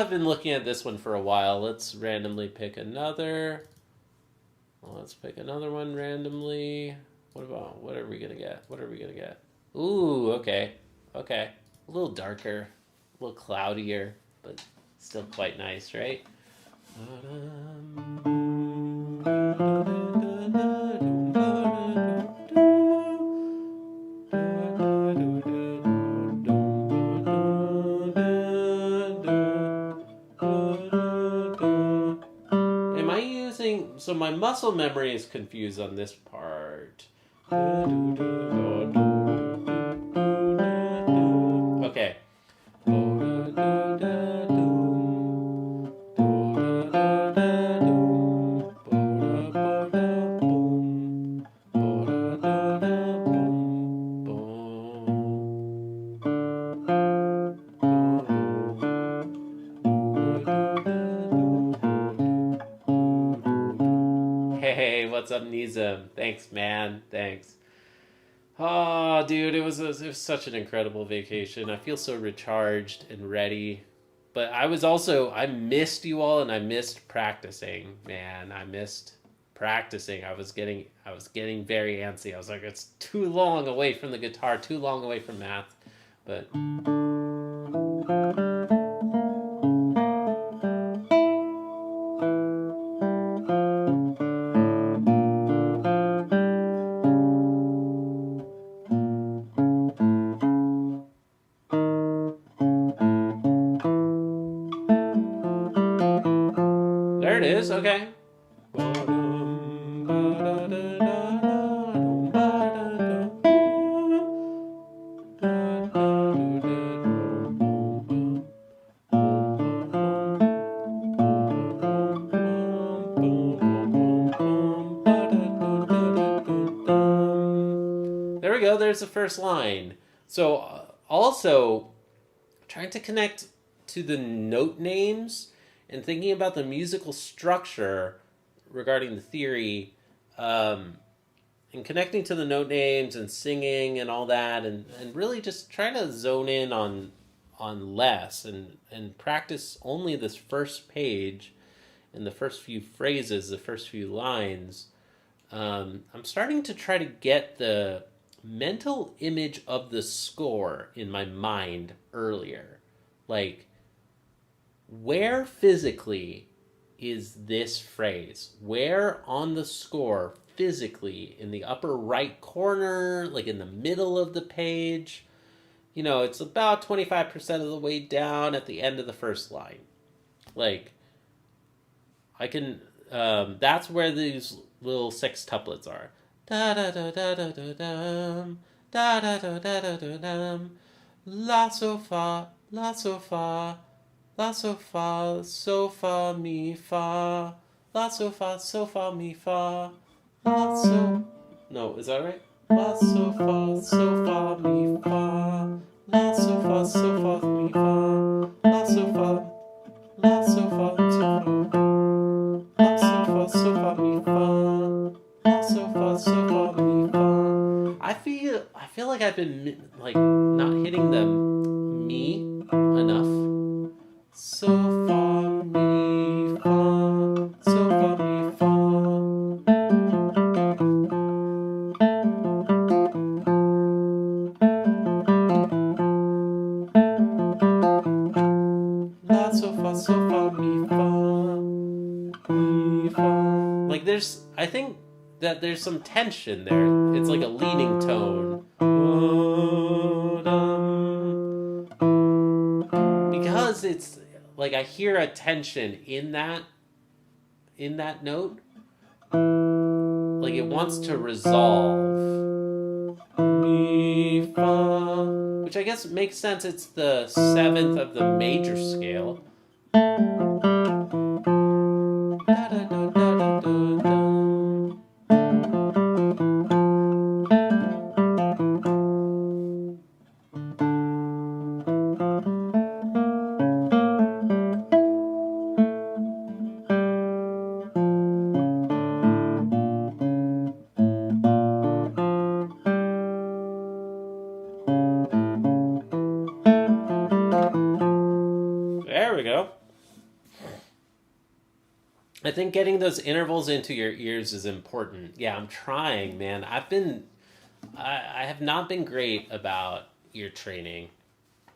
have been looking at this one for a while. Let's randomly pick another. Well, let's pick another one randomly. What are we gonna get? What are we gonna get? Ooh, okay. Okay. A little darker, a little cloudier, but still quite nice, right? Am I using... So my muscle memory is confused on this part. Okay. Hey, what's up, Nizam? Thanks, man. Thanks. Oh, dude, it was such an incredible vacation. I feel so recharged and ready. But I missed you all, and I missed practicing, man. I missed practicing. I was getting very antsy. I was like, it's too long away from the guitar, too long away from math. But there it is. Okay. There we go. There's the first line. So also trying to connect to the note names and thinking about the musical structure regarding the theory, and connecting to the note names and singing and all that, and really just trying to zone in on less and practice only this first page and the first few phrases, the first few lines. I'm starting to try to get the mental image of the score in my mind earlier. Like, where physically is this phrase? Where on the score physically, in the upper right corner, like in the middle of the page? You know, it's about 25% of the way down at the end of the first line. Like, I can, that's where these little sextuplets are. Da da da da da da dum, da da da da da da dum, la so fa, la so fa, la so fa mi fa, la so fa mi fa, la so. No, is that right? La so fa mi fa, la so fa mi fa, la so fa, la so fa so fa, la so fa mi fa. So far, mi fa. I feel like I've been like not hitting the mi enough. So far, mi fa. So far, mi fa. La so far, mi fa. Mi fa. Like I think that there's some tension there. It's like a leading tone. Because it's like I hear a tension in that note. Like it wants to resolve. Mi, fa. Which I guess makes sense. It's the 7th of the major scale. There we go. think getting those intervals into your ears is important. Yeah, I'm trying, man. I have not been great about ear training.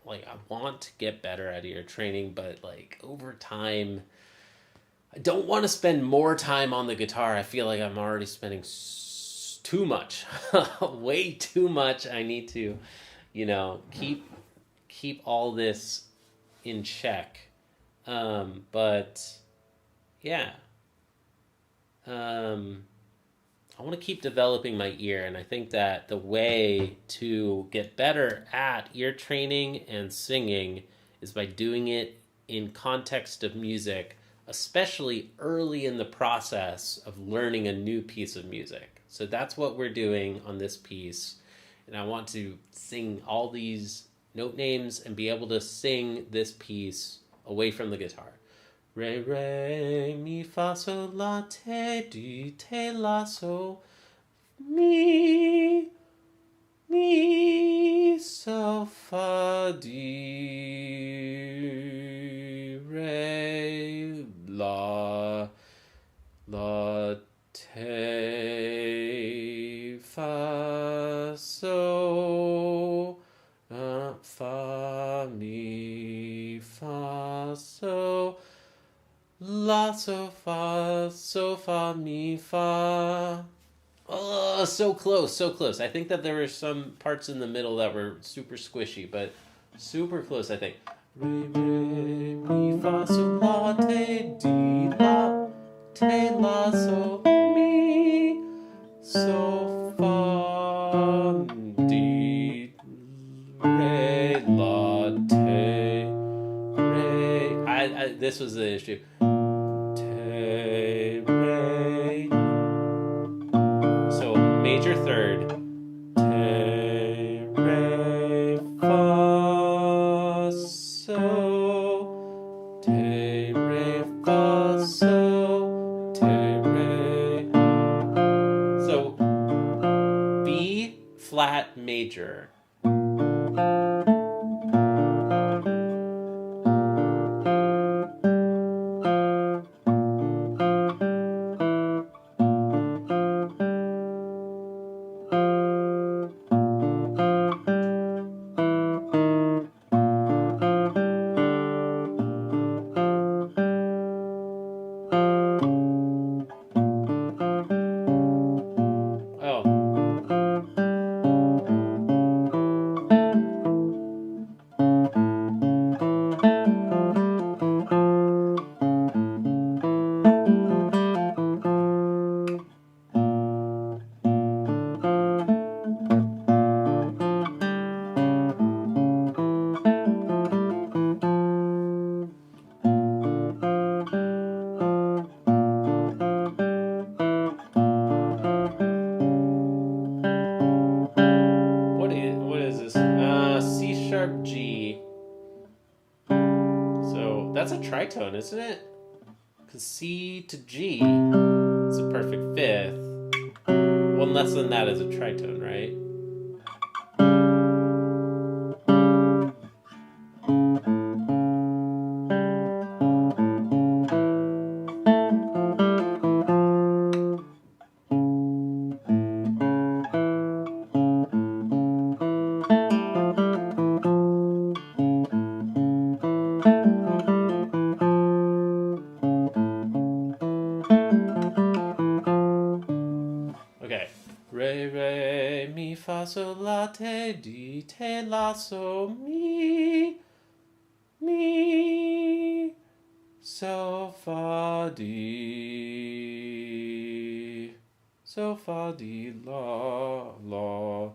Like, I want to get better at ear training, but like over time, I don't want to spend more time on the guitar. I feel like I'm already spending too much, way too much. I need to, keep all this in check. But yeah, I want to keep developing my ear, and I think that the way to get better at ear training and singing is by doing it in context of music, especially early in the process of learning a new piece of music. So that's what we're doing on this piece, and I want to sing all these note names and be able to sing this piece away from the guitar. Re, re, mi, fa, sol, la, te, do, te, la, so, mi, so, fa, di, re, la, te, fa, so, fa, mi, fa, so, la, so, fa, mi, fa. Oh, so close, so close. I think that there were some parts in the middle that were super squishy, but super close, I think. Re, re, mi, fa, sol, la, te, di, la, te, la, so, mi, so, fa, di, re, la, te, re. This was the issue. Te, re. So major third. Te, re, fa, so. Te, re, fa, so. Te, re. So B flat major. What is this? C sharp G. So that's a tritone, isn't it? Because C to G is a perfect fifth. One less than that is a tritone, right? Okay. Re, re, mi, fa, sol, la, te, di, te, la, so, mi, so, fa, di, so, fa, di, la, la.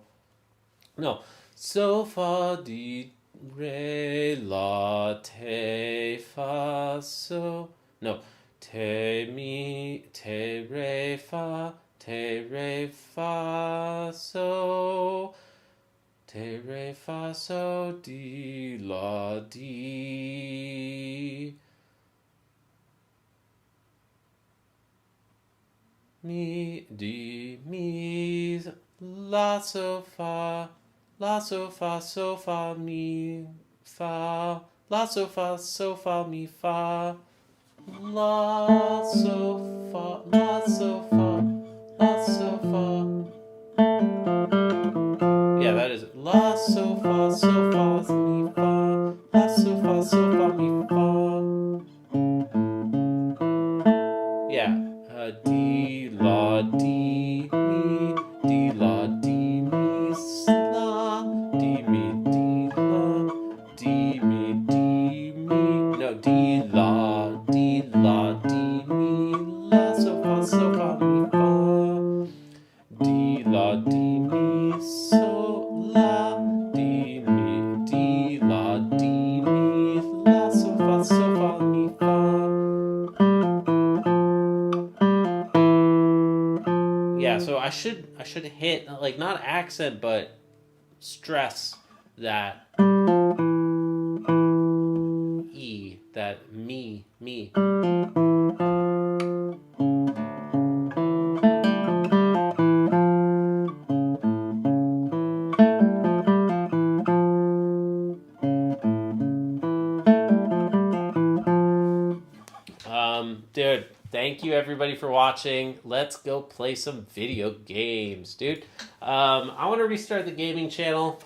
No. So, fa, di, re, la, te, fa, so. No. Te, mi, te, re, fa. Te, re, fa, so. Te, re, fa, so, di, la, di. Mi, di, mi, la, so, fa. La, so, fa, mi, fa. La, so, fa, mi, fa. La so fa, la so fa, la so fa. Yeah, that is la so fa mi fa, la so fa mi fa. Yeah, D la D mi, D la D mi la, D mi D la, D mi D mi, no D la D la D mi la so fa mi fa, D la D mi so la, D mi D la D mi la so fa mi fa. Yeah, so I should hit, like, not accent but stress that E, that me. Dude, thank you everybody for watching. Let's go play some video games, dude. I want to restart the gaming channel.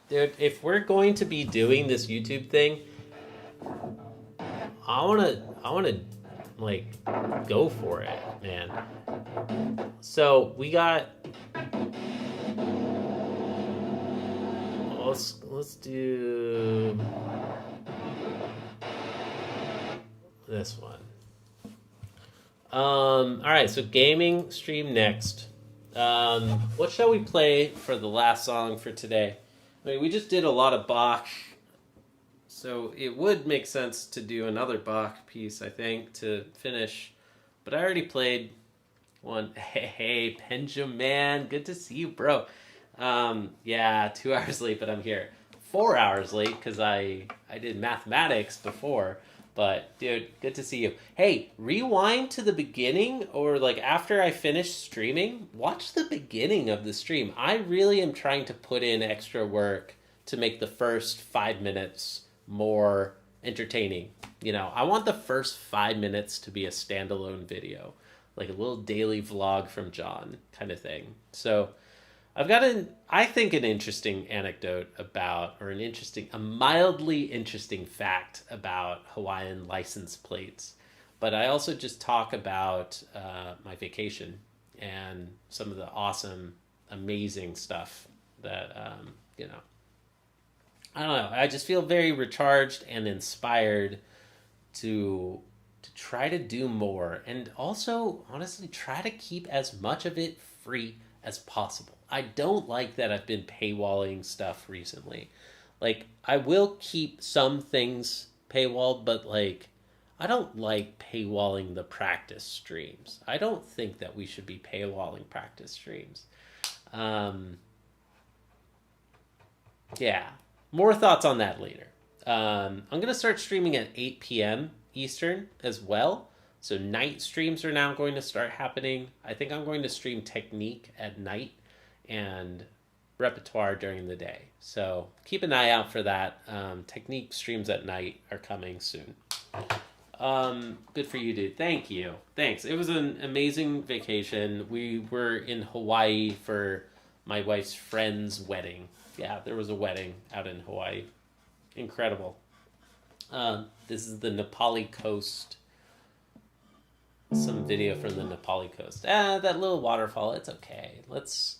Dude, if we're going to be doing this YouTube thing, I wanna like go for it, man. So we got, let's do this one. All right, so gaming stream next. What shall we play for the last song for today? I mean, we just did a lot of Bach, so it would make sense to do another Bach piece, I think, to finish. But I already played one. Hey, Benjamin, good to see you, bro. Yeah, 2 hours late, but I'm here. 4 hours late because I did mathematics before. But, dude, good to see you. Hey, rewind to the beginning, or like after I finish streaming, watch the beginning of the stream. I really am trying to put in extra work to make the first 5 minutes more entertaining. You know, I want the first 5 minutes to be a standalone video, like a little daily vlog from John kind of thing. So I've got I think an interesting anecdote about, or a mildly interesting fact about Hawaiian license plates. But I also just talk about my vacation and some of the awesome, amazing stuff that, I don't know. I just feel very recharged and inspired to try to do more, and also honestly try to keep as much of it free as possible. I don't like that I've been paywalling stuff recently. Like, I will keep some things paywalled, but like, I don't like paywalling the practice streams. I don't think that we should be paywalling practice streams. Yeah, more thoughts on that later. I'm going to start streaming at 8 p.m. Eastern as well. So night streams are now going to start happening. I think I'm going to stream technique at night and repertoire during the day. So keep an eye out for that. Technique streams at night are coming soon. Good for you, dude. Thank you. Thanks. It was an amazing vacation. We were in Hawaii for my wife's friend's wedding. Yeah, there was a wedding out in Hawaii. Incredible. This is the Nepali coast. Some video from the Nepali coast. That little waterfall, it's okay. Let's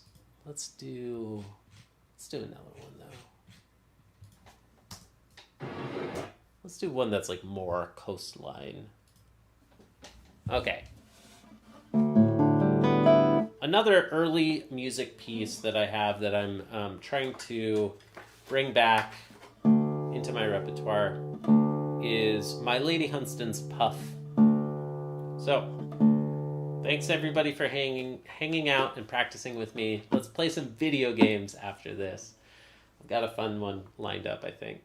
do another one though. Let's do one that's like more coastline. Okay. Another early music piece that I have that I'm trying to bring back into my repertoire is My Lady Hunstan's Puff. So, thanks everybody for hanging out and practicing with me. Let's play some video games after this. I've got a fun one lined up, I think.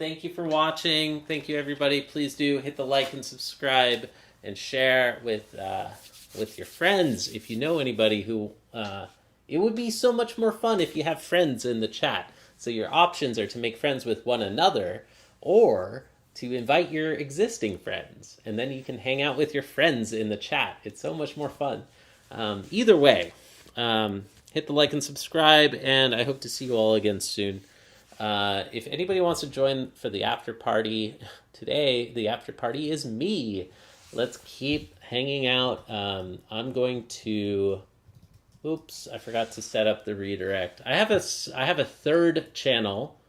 thank you for watching. Thank you, everybody. Please do hit the like and subscribe and share with your friends if you know anybody who. It would be so much more fun if you have friends in the chat. So your options are to make friends with one another or to invite your existing friends. And then you can hang out with your friends in the chat. It's so much more fun. Either way, hit the like and subscribe, and I hope to see you all again soon. If anybody wants to join for the after party today, the after party is me. Let's keep hanging out. I'm going to... Oops, I forgot to set up the redirect. I have a third channel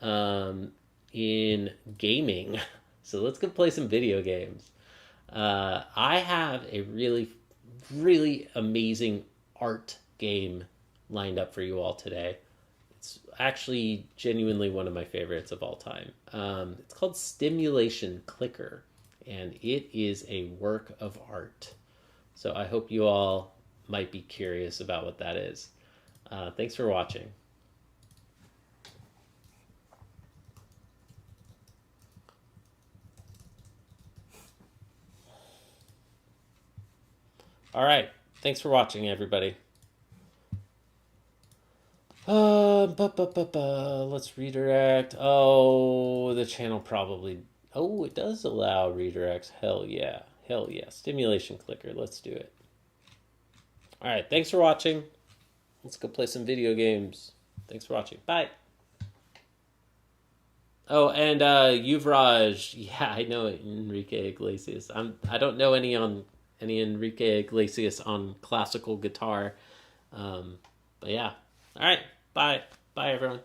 in gaming, so let's go play some video games. I have a really, really amazing art game lined up for you all today. It's actually genuinely one of my favorites of all time. It's called Stimulation Clicker, and it is a work of art. So I hope you all might be curious about what that is. Thanks for watching. All right, thanks for watching, everybody. Let's redirect. Oh, the channel probably... Oh, it does allow redirects. Hell yeah. Hell yeah. Stimulation Clicker. Let's do it. All right, thanks for watching. Let's go play some video games. Thanks for watching. Bye. Oh, and Yuvraj. Yeah, I know Enrique Iglesias. I don't know any Enrique Iglesias on classical guitar. But yeah. All right. Bye. Bye, everyone.